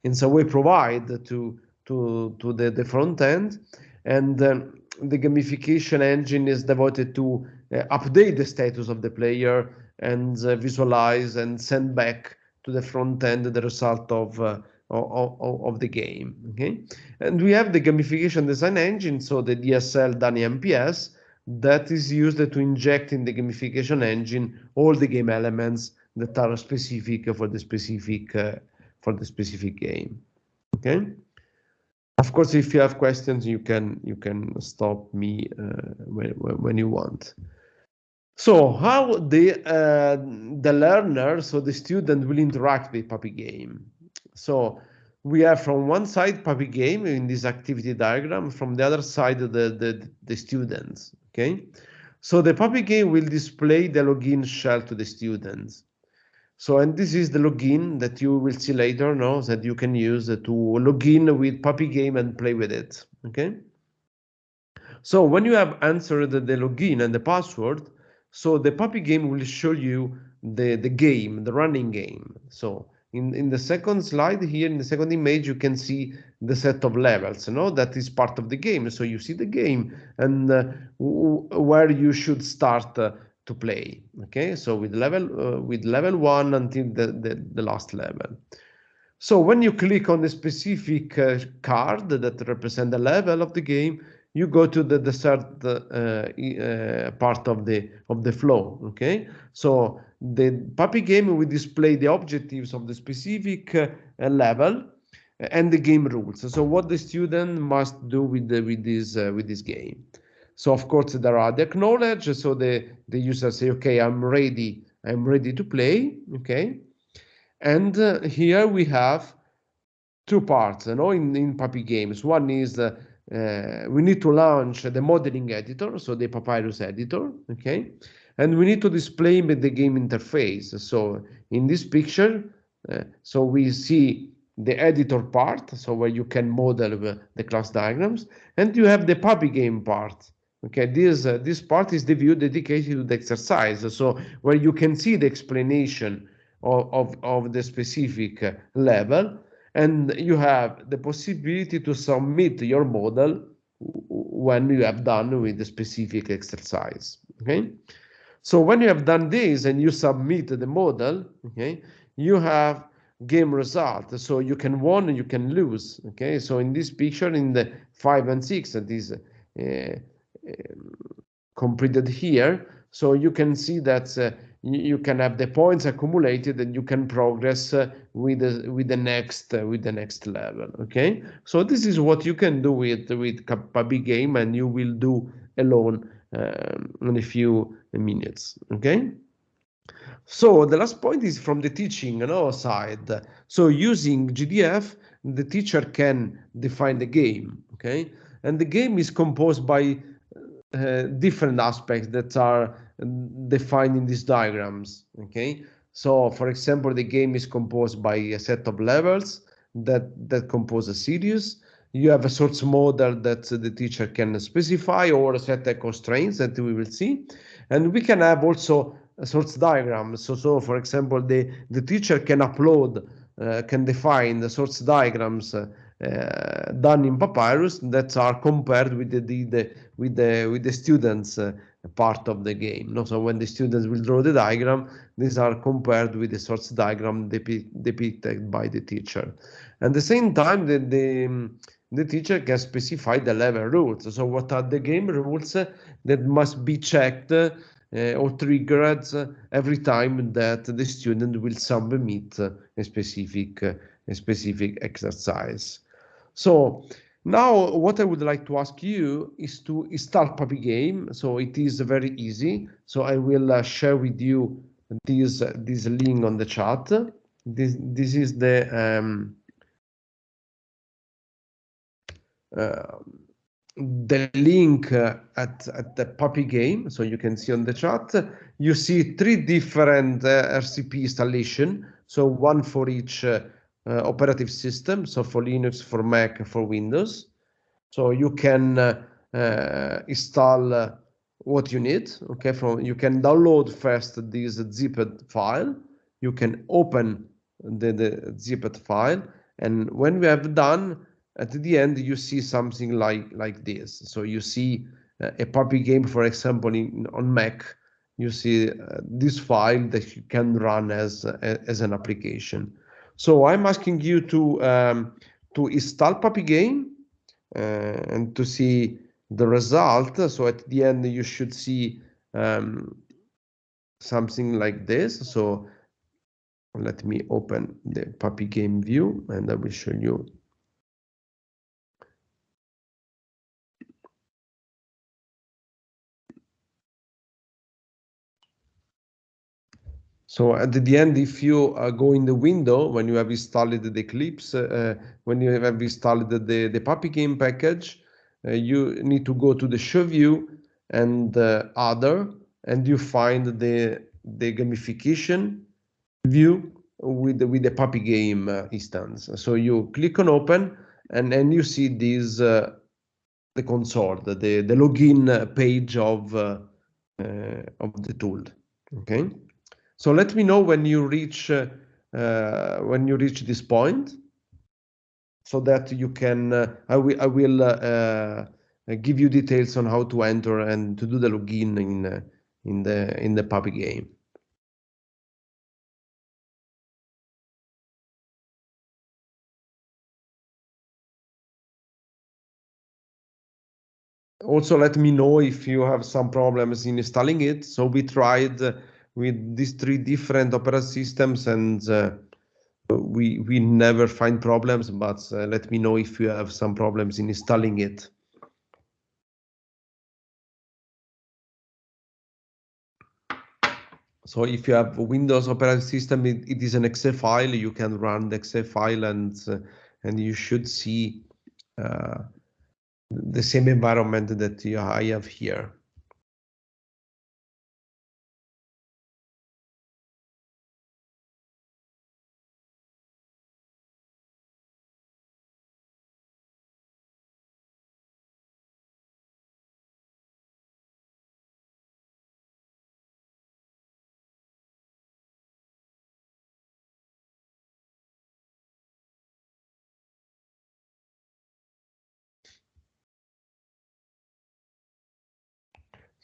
in some way provide to the front end, and the gamification engine is devoted to update the status of the player and visualize and send back to the front end the result of the game. Okay, and we have the gamification design engine, so the DSL Dani MPS, that is used to inject in the gamification engine all the game elements that are specific for the specific game. Okay. Of course, if you have questions, you can stop me when you want. So how the learner, so the student, will interact with PapyGame. So we have from one side PapyGame in this activity diagram, from the other side the students. Okay, so the PapyGame will display the login shell to the students. So, and this is the login that you will see later, no, that you can use to log in with PapyGame and play with it. Okay. So when you have answered the login and the password, So the PapyGame will show you the game, the running game. So in the second slide here, in the second image, you can see the set of levels, that is part of the game. So you see the game and where you should start to play. Okay, so with level 1 until the last level. So when you click on the specific card that represent the level of the game, you go to the third part of the flow. Okay, so the PapyGame will display the objectives of the specific level and the game rules. So what the student must do with this game. So of course there are the acknowledge. So the user say, okay, I'm ready to play. Okay, and here we have two parts, in PapyGames. One is we need to launch the modeling editor, so the Papyrus editor, okay? And we need to display the game interface. So in this picture, so we see the editor part, so where you can model the class diagrams, and you have the PapyGame part. Okay, this part is the view dedicated to the exercise, so where you can see the explanation of the specific level, and you have the possibility to submit your model when you have done with the specific exercise. Okay, so when you have done this and you submit the model, okay, you have game result. So you can win and you can lose. Okay, so in this picture, in the 5 and 6, that is completed here. So you can see that you can have the points accumulated and you can progress with the next level. Okay, so this is what you can do with PapyGame, and you will do alone in a few minutes. Okay, so the last point is from the teaching side. So using GDF, the teacher can define the game. Okay, and the game is composed by different aspects that are defined in these diagrams. Okay, so for example, the game is composed by a set of levels that compose a series. You have a source model that the teacher can specify, or a set of constraints that we will see, and we can have also a source diagram. So for example, the teacher can upload, can define the source diagrams done in Papyrus that are compared with the students part of the game. So when the students will draw the diagram, these are compared with the source diagram depicted by the teacher. At the same time, the teacher can specify the level rules. So what are the game rules that must be checked or triggered every time that the student will submit a specific exercise. So now what I would like to ask you is to install PapyGame. So it is very easy. So I will share with you this link on the chat. This is the link at the PapyGame. So you can see on the chat, you see 3 different RCP installation. So one for each operative system. So for Linux, for Mac, for Windows. So you can install what you need. Okay, you can download first this zipped file. You can open the zipped file, and when we have done, at the end you see something like this. So you see a PapyGame, for example, on Mac. You see this file that you can run as an application. So I'm asking you to install PapyGame and to see the result. So at the end you should see something like this. So let me open the PapyGame view and I will show you. So at the end, if you go in the window, when you have installed the Eclipse, when you have installed the PapyGame package, you need to go to the show view and other, and you find the gamification view with the PapyGame instance. So you click on open, and then you see this the console, the login page of tool. Okay, so let me know when you reach this point, so that you can I will give you details on how to enter and to do the login in the PapyGame. Also, let me know if you have some problems in installing it. So we tried with these 3 different operating systems, and we never find problems, but let me know if you have some problems in installing it. So if you have Windows operating system, it is an Excel file. You can run the Excel file, and you should see the same environment that I have here.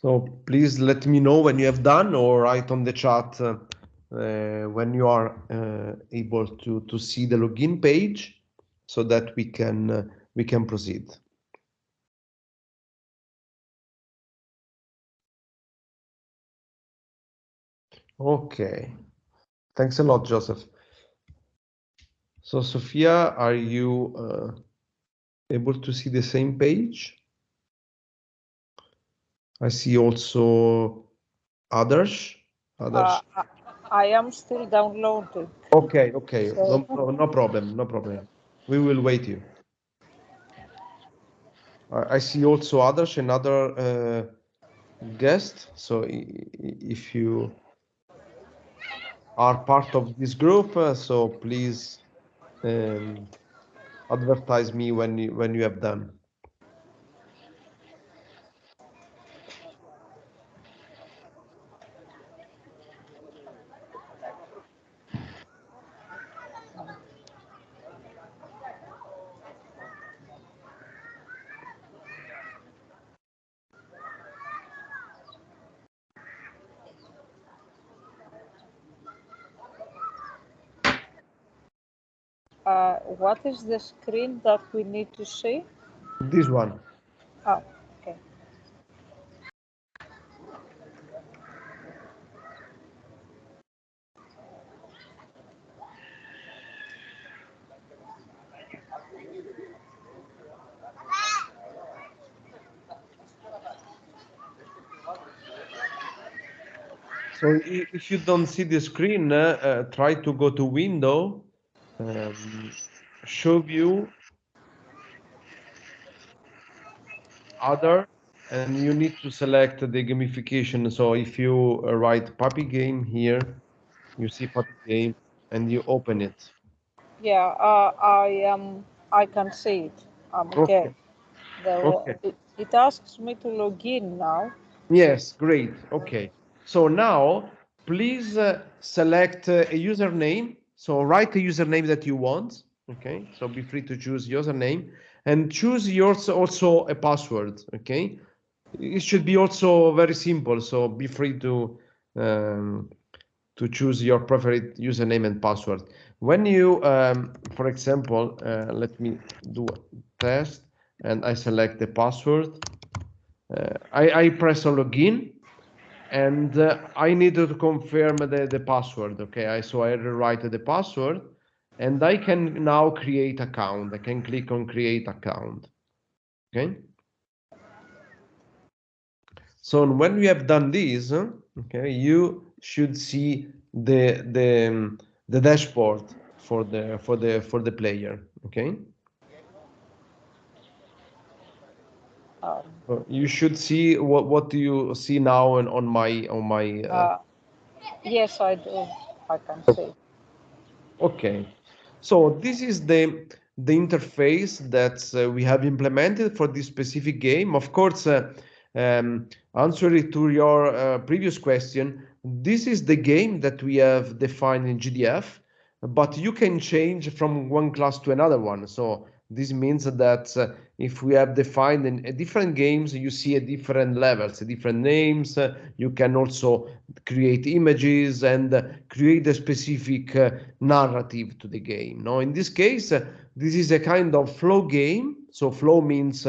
So please let me know when you have done, or write on the chat when you are able to see the login page, so that we can proceed. Okay, thanks a lot, Joseph. So Sophia, are you able to see the same page? I see also others. I am still downloading. Okay, So, no problem. We will wait you. I see also others, another guest. So if you are part of this group, so please advertise me when you have done. what is the screen that we need to see? This one. Oh, okay. So if you don't see the screen, try to go to Window, Show View, Other, and you need to select the gamification. So if you write PapyGame here, you see PapyGame, and you open it. Yeah, I can see it. Okay. Okay. It asks me to log in now. Yes, great. Okay. So now, please select a username. So write the username that you want. Okay. So be free to choose username, and choose yours also a password. Okay. It should be also very simple. So be free to choose your preferred username and password. When you, for example, let me do a test, and I select the password. I press on login, and I need to confirm the password. Okay, so I rewrite the password, and I can now create account. I can click on create account. Okay. So when we have done this, okay, you should see the dashboard for the player. Okay. So you should see what do you see now on my. Yes, I do. I can see. Okay, so this is the interface that we have implemented for this specific game. Of course, answering to your previous question, this is the game that we have defined in GDF, but you can change from one class to another one. So this means that if we have defined in different games, you see a different levels, different names. You can also create images and create a specific narrative to the game. Now, in this case, this is a kind of flow game. So flow means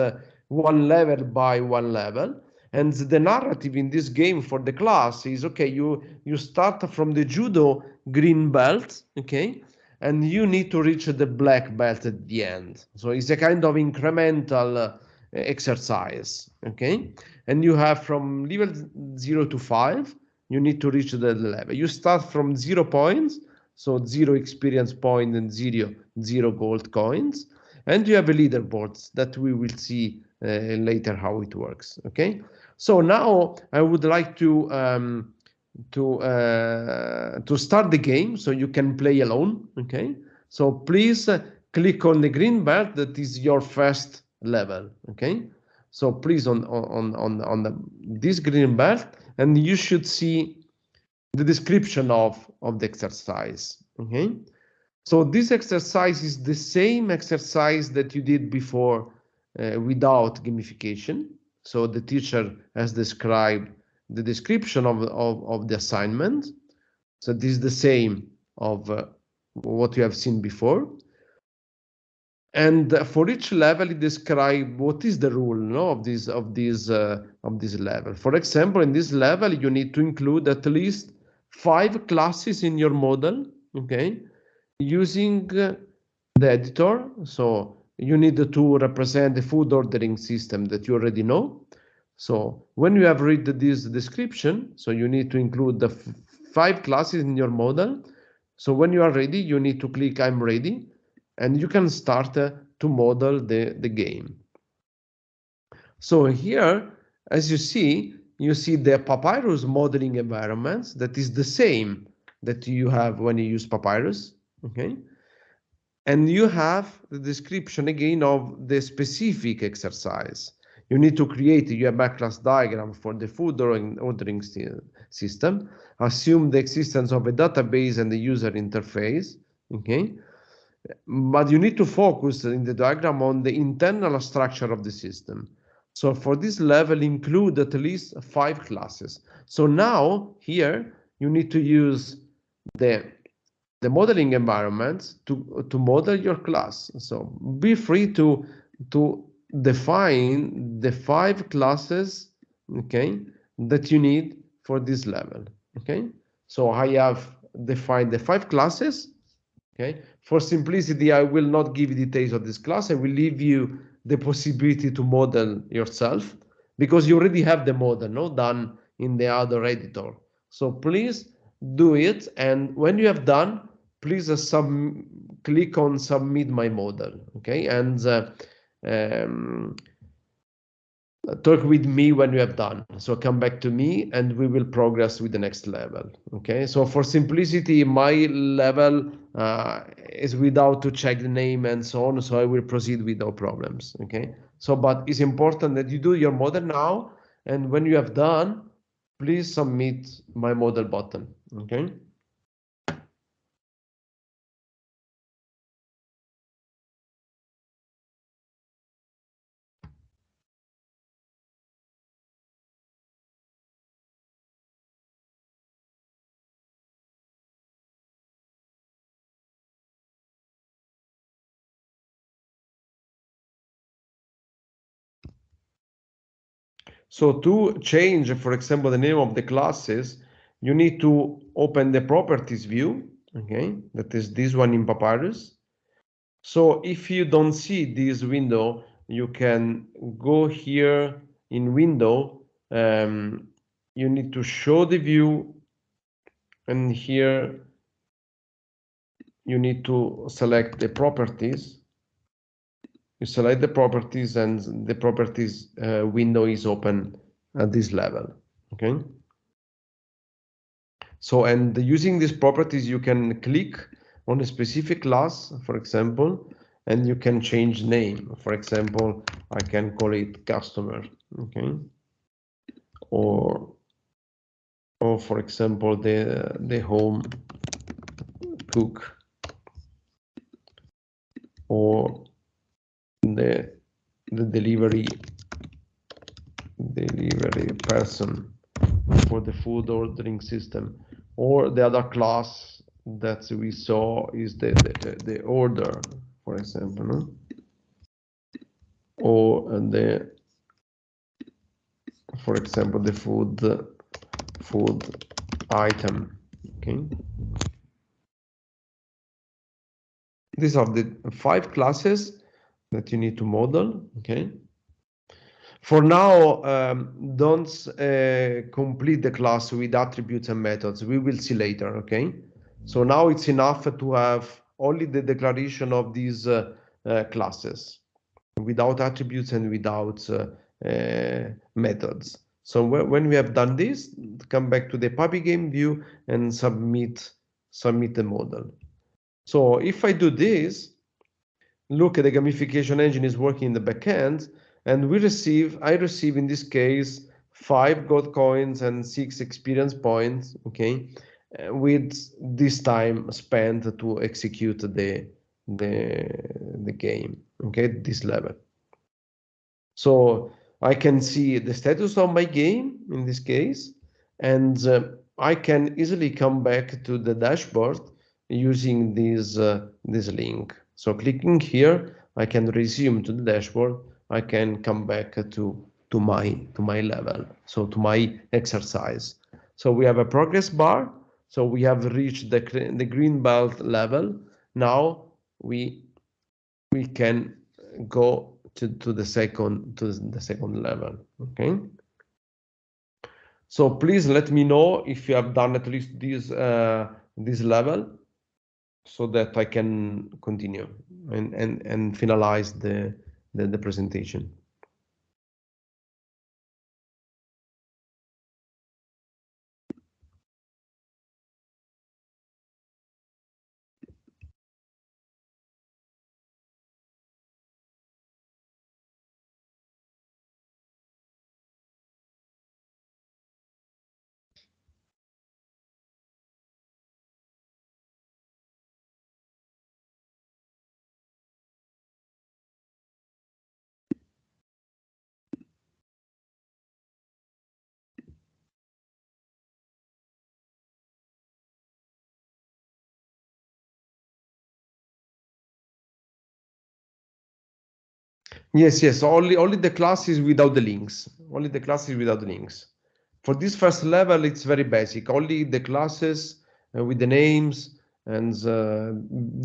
one level by one level. And the narrative in this game for the class is, okay, you start from the judo green belt, okay, and you need to reach the black belt at the end. So it's a kind of incremental exercise, okay? And you have from level 0 to 5, you need to reach the level. You start from 0 points, so 0 experience point and 0 gold coins. And you have a leaderboards that we will see later how it works, okay? So now I would like to start the game so you can play alone, okay? So please click on the green belt that is your first level, okay? So please on this green belt, and you should see the description of the exercise, okay? So this exercise is the same exercise that you did before without gamification. So the teacher has described the description of the assignment. So this is the same of what you have seen before. And for each level, it describes what is the rule, no, of this level. For example, in this level, you need to include at least 5 classes in your model, okay, using the editor. So you need to represent the food ordering system that you already know. So when you have read this description, so you need to include the 5 classes in your model. So when you are ready, you need to click I'm ready, and you can start to model the game. So here, as you see the Papyrus modeling environments that is the same that you have when you use Papyrus, okay? And you have the description again of the specific exercise. You need to create a UML class diagram for the food ordering system, assume the existence of a database and the user interface, okay? But you need to focus in the diagram on the internal structure of the system. So for this level, include at least 5 classes. So now here you need to use the modeling environment to model your class. So be free to define the 5 classes, okay, that you need for this level. Okay, so I have defined the 5 classes. Okay, for simplicity, I will not give details of this class. I will leave you the possibility to model yourself because you already have the model, no, done in the other editor. So please do it, and when you have done, please click on submit my model. Okay, and talk with me when you have done. So come back to me and we will progress with the next level. Okay, so for simplicity, my level is without to check the name and so on, so I will proceed with no problems. Okay, so but it's important that you do your model now, and when you have done, please submit my model button. Okay. So to change, for example, the name of the classes, you need to open the properties view, okay? That is this one in Papyrus. So if you don't see this window, you can go here in window. You need to show the view, and here you need to select the properties. You select the properties, and the properties window is open at this level. Okay. So, and using these properties, you can click on a specific class, for example, and you can change name. For example, I can call it customer. Okay. or for example the home cook, or the delivery person for the food ordering system, or the other class that we saw is the order, for example, no? Or for example the food item. Okay, these are the 5 classes that you need to model. Okay, for now, don't complete the class with attributes and methods. We will see later. Okay, so now it's enough to have only the declaration of these classes without attributes and without methods. So when we have done this, come back to the PapyGame view and submit the model. So if I do this, look at the gamification engine is working in the backend, and I receive in this case 5 gold coins and 6 experience points. Okay, with this time spent to execute the game. Okay, this level. So I can see the status of my game in this case, and I can easily come back to the dashboard using this link. So clicking here, I can resume to the dashboard. I can come back to my level, so to my exercise. So we have a progress bar. So we have reached the green belt level. Now we can go to the second level. Okay, so please let me know if you have done at least this level, so that I can continue and finalize the presentation. Yes, only the classes without the links. Only the classes without the links. For this first level, it's very basic. Only the classes with the names, and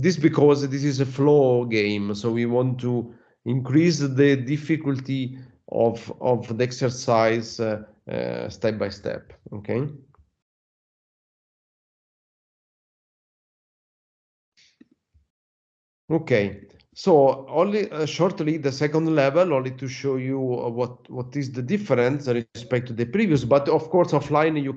this because this is a flow game, so we want to increase the difficulty of the exercise step by step. Okay. Okay, so only shortly the second level, only to show you what is the difference with respect to the previous. But of course, offline you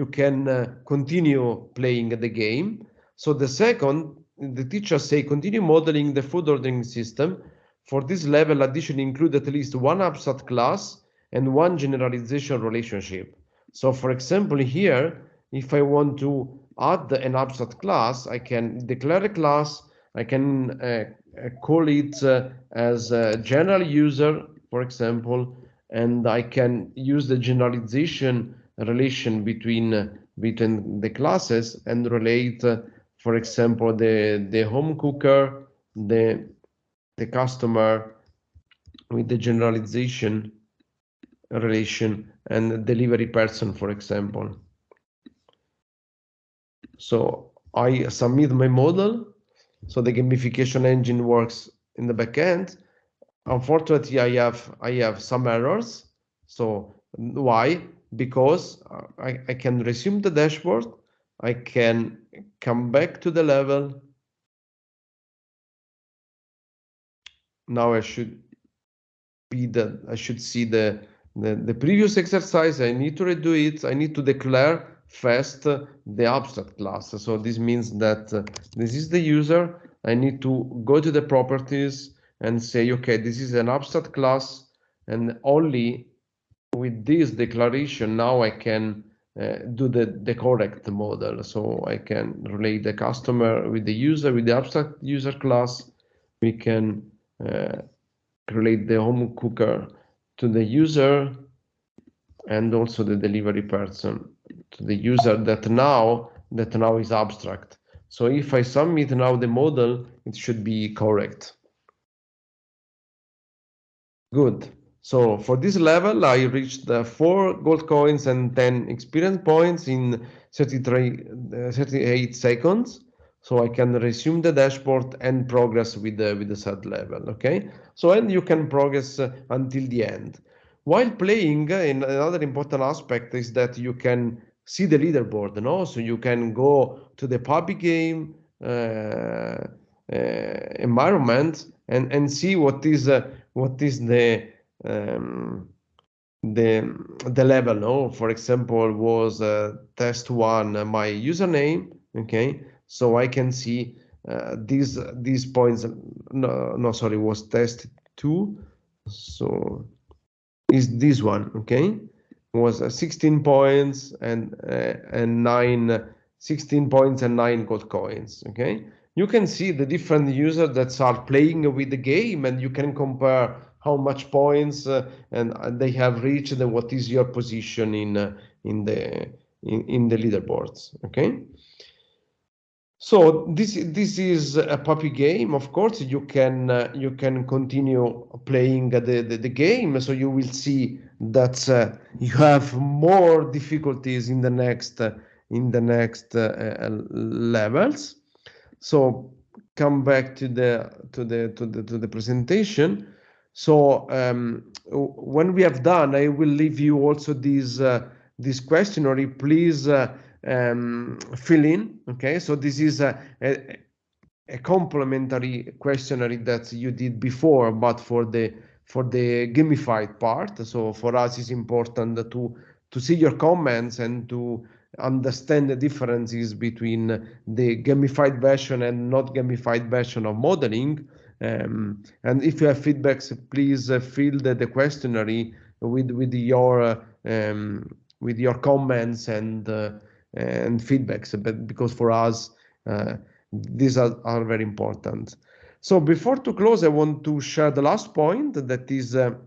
can continue playing the game. So the second, the teacher say continue modeling the food ordering system. For this level, addition include at least one abstract class and one generalization relationship. So for example, here, if I want to add an abstract class, I can declare a class. I can call it as a general user, for example, and I can use the generalization relation between the classes and relate, for example, the home cooker, the customer with the generalization relation, and the delivery person, for example. So I submit my model. So the gamification engine works in the backend. Unfortunately, I have some errors. So why? Because I can resume the dashboard. I can come back to the level. Now I should see the previous exercise. I need to redo it. I need to declare first the abstract class. So this means that this is the user. I need to go to the properties and say, okay, this is an abstract class, and only with this declaration, now I can do the correct model. So I can relate the customer with the user, with the abstract user class. We can relate the home cooker to the user, and also the delivery person to the user that now is abstract. So if I submit now the model, it should be correct. Good. So for this level, I reached the 4 gold coins and 10 experience points in 38 seconds. So I can resume the dashboard and progress with the third level. Okay. So and you can progress until the end. While playing, another important aspect is that you can see the leaderboard. No, so you can go to the PapyGame environment and see what is the level. No, for example, was test 1 my username. Okay, so I can see these points. No, sorry, was test 2. So is this one. Okay, was 16 points and 16 points and 9 gold coins. Okay, you can see the different users that are playing with the game, and you can compare how much points and they have reached, and what is your position in the leaderboards. Okay. So this is a PapyGame. Of course, you can continue playing the game. So you will see that you have more difficulties in the next levels. So come back to the presentation. So when we have done, I will leave you also this questionnaire. Please fill in. Okay, so this is a complementary questionnaire that you did before, but for the gamified part. So for us, it's important to see your comments and to understand the differences between the gamified version and not gamified version of modeling. And if you have feedbacks, please fill the questionnaire with your comments and feedbacks, but because for us these are very important. So before to close, I want to share the last point, that is the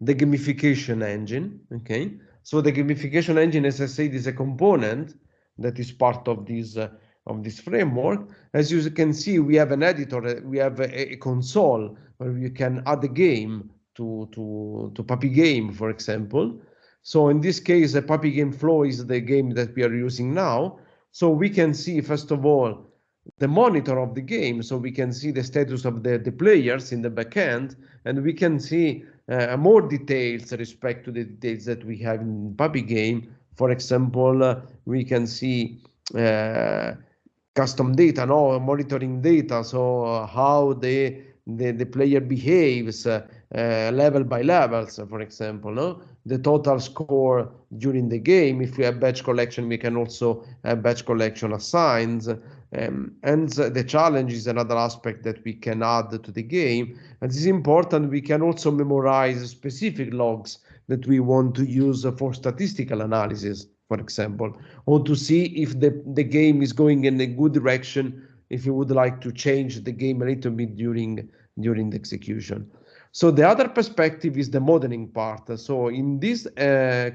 gamification engine. Okay, so the gamification engine, as I said, is a component that is part of this framework. As you can see, we have an editor, we have a console where you can add a game to PapyGame, for example. So in this case, the PapyGame Flow is the game that we are using now. So we can see, first of all, the monitor of the game, so we can see the status of the players in the backend, and we can see more details respect to the details that we have in PapyGame. For example, we can see custom data, no, monitoring data, so how the player behaves level by level. So for example, no, the total score during the game. If we have batch collection, we can also have batch collection assigns. And the challenge is another aspect that we can add to the game. And this is important. We can also memorize specific logs that we want to use for statistical analysis, for example, or to see if the game is going in a good direction, if you would like to change the game a little bit during the execution. So the other perspective is the modeling part. So in this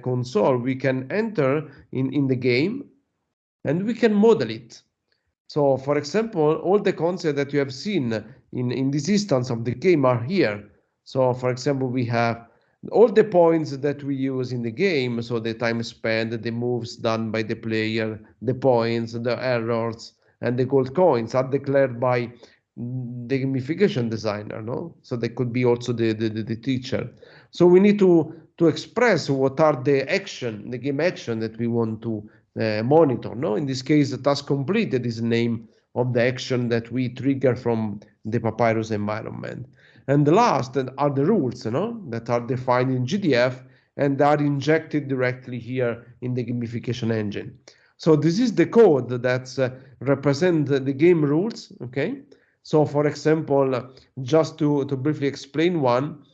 console, we can enter in the game and we can model it. So for example, all the concepts that you have seen in this instance of the game are here. So for example, we have all the points that we use in the game. So the time spent, the moves done by the player, the points, the errors, and the gold coins are declared by the gamification designer, no? So they could be also the teacher. So we need to express what are the game action that we want to monitor, no? In this case, the task completed is the name of the action that we trigger from the Papyrus environment. And the last are the rules, no, that are defined in GDF and are injected directly here in the gamification engine. So this is the code that represents the game rules. Okay. So for example, just to briefly explain one,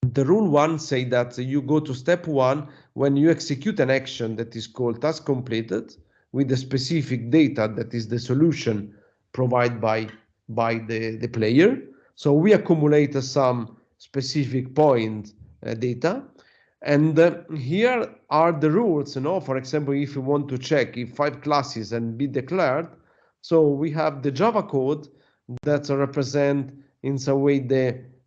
The rule 1 say that you go to step 1 when you execute an action that is called task completed with the specific data that is the solution provided by the player. So we accumulate some specific point data, and here are the rules. For example, if you want to check if 5 classes and be declared, so we have the Java code that represent in some way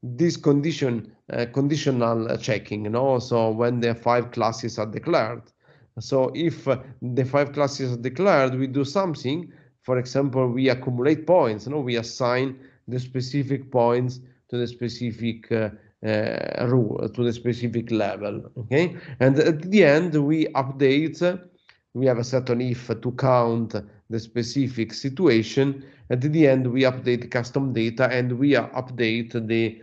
this conditional checking. So when the 5 classes are declared, so if the 5 classes are declared, we do something. For example, we accumulate points. We assign the specific points to the specific rule, to the specific level. Okay, and at the end we update. We have a certain if to count the specific situation. At the end, we update custom data and we update the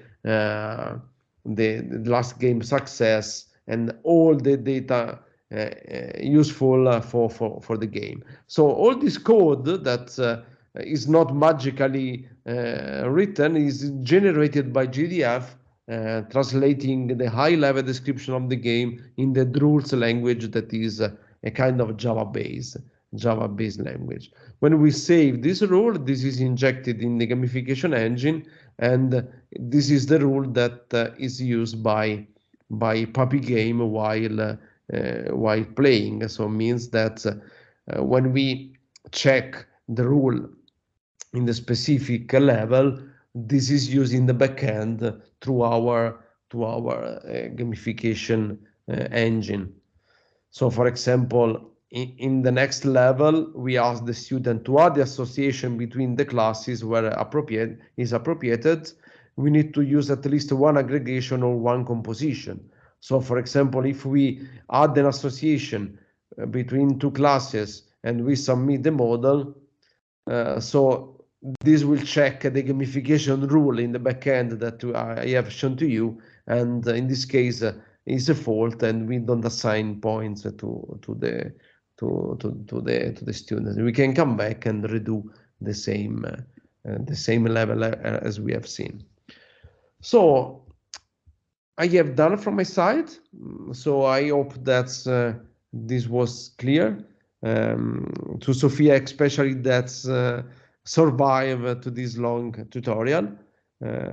last game success and all the data useful for the game. So all this code that is not magically written is generated by GDF, translating the high-level description of the game in the rules language that is a kind of Java-based language. When we save this rule, this is injected in the gamification engine, and this is the rule that is used by PapyGame while playing. So it means that when we check the rule in the specific level, this is used in the backend through our gamification engine. So, for example, in the next level, we ask the student to add the association between the classes where is appropriated. We need to use at least one aggregation or one composition. So, for example, if we add an association between 2 classes and we submit the model, so this will check the gamification rule in the backend that I have shown to you, and in this case is a fault, and we don't assign points to the student. We can come back and redo the same level as we have seen. So I have done from my side. So I hope that this was clear to Sophia, especially that's survive to this long tutorial.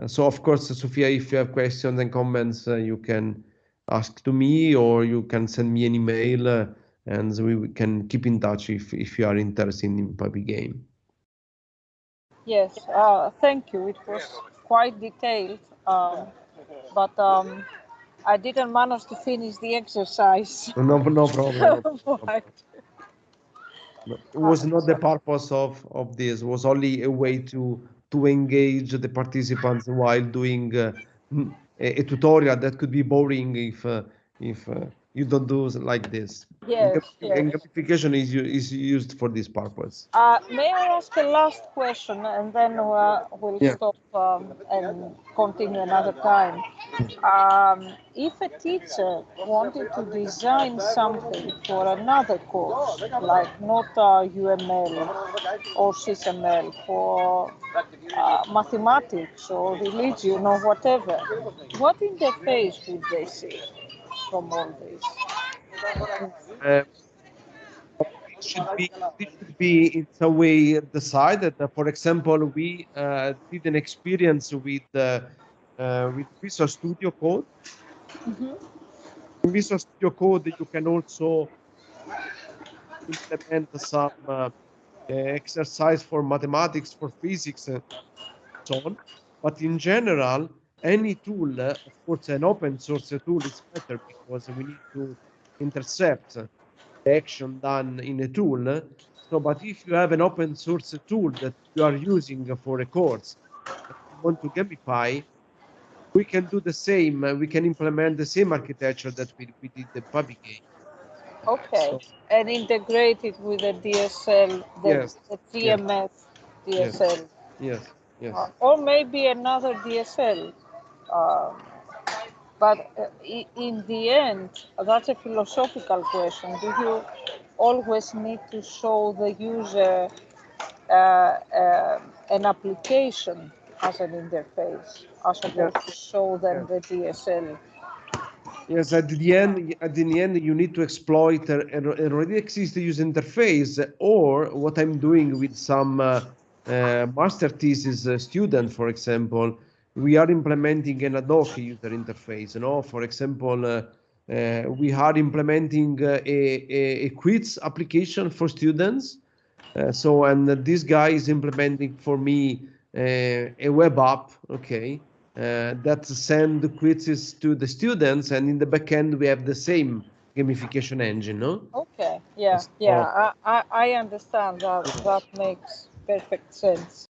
So of course, Sophia, if you have questions and comments, you can ask to me, or you can send me an email, and we can keep in touch if you are interested in PapyGame. Yes, thank you. It was quite detailed, but I didn't manage to finish the exercise. No problem. Right. It was not the purpose of this. It was only a way to engage the participants while doing a tutorial that could be boring if you don't do like this. Yes, And yes. gamification is used for this purpose. May I ask a last question, and then we'll stop and continue another time. If a teacher wanted to design something for another course, like not UML or SysML, for mathematics or religion or whatever, what interface would they see from all this? This should be in some way decided. For example, we did an experience with Visual Studio Code. In Visual Studio Code, you can also implement some exercise for mathematics, for physics, and so on. But in general, any tool, of course, an open source tool is better, because we need to intercept the action done in a tool. So, but if you have an open source tool that you are using for a course, and you want to gamify, we can do the same. We can implement the same architecture that we did the PapyGame. Okay, and integrate it with the DSL, the TMS DSL. Yes. Or maybe another DSL. But in the end, that's a philosophical question. Do you always need to show the user an application as an interface, as opposed to show them the DSL Yes, at the end, you need to exploit an already existing user interface, or what I'm doing with some master thesis student, for example, we are implementing an ad hoc user interface. You know, for example, we are implementing a quiz application for students. And this guy is implementing for me a web app, okay, that send the quizzes to the students, and in the backend we have the same gamification engine, no? Okay, yeah, So, I understand that. yeah. That makes perfect sense.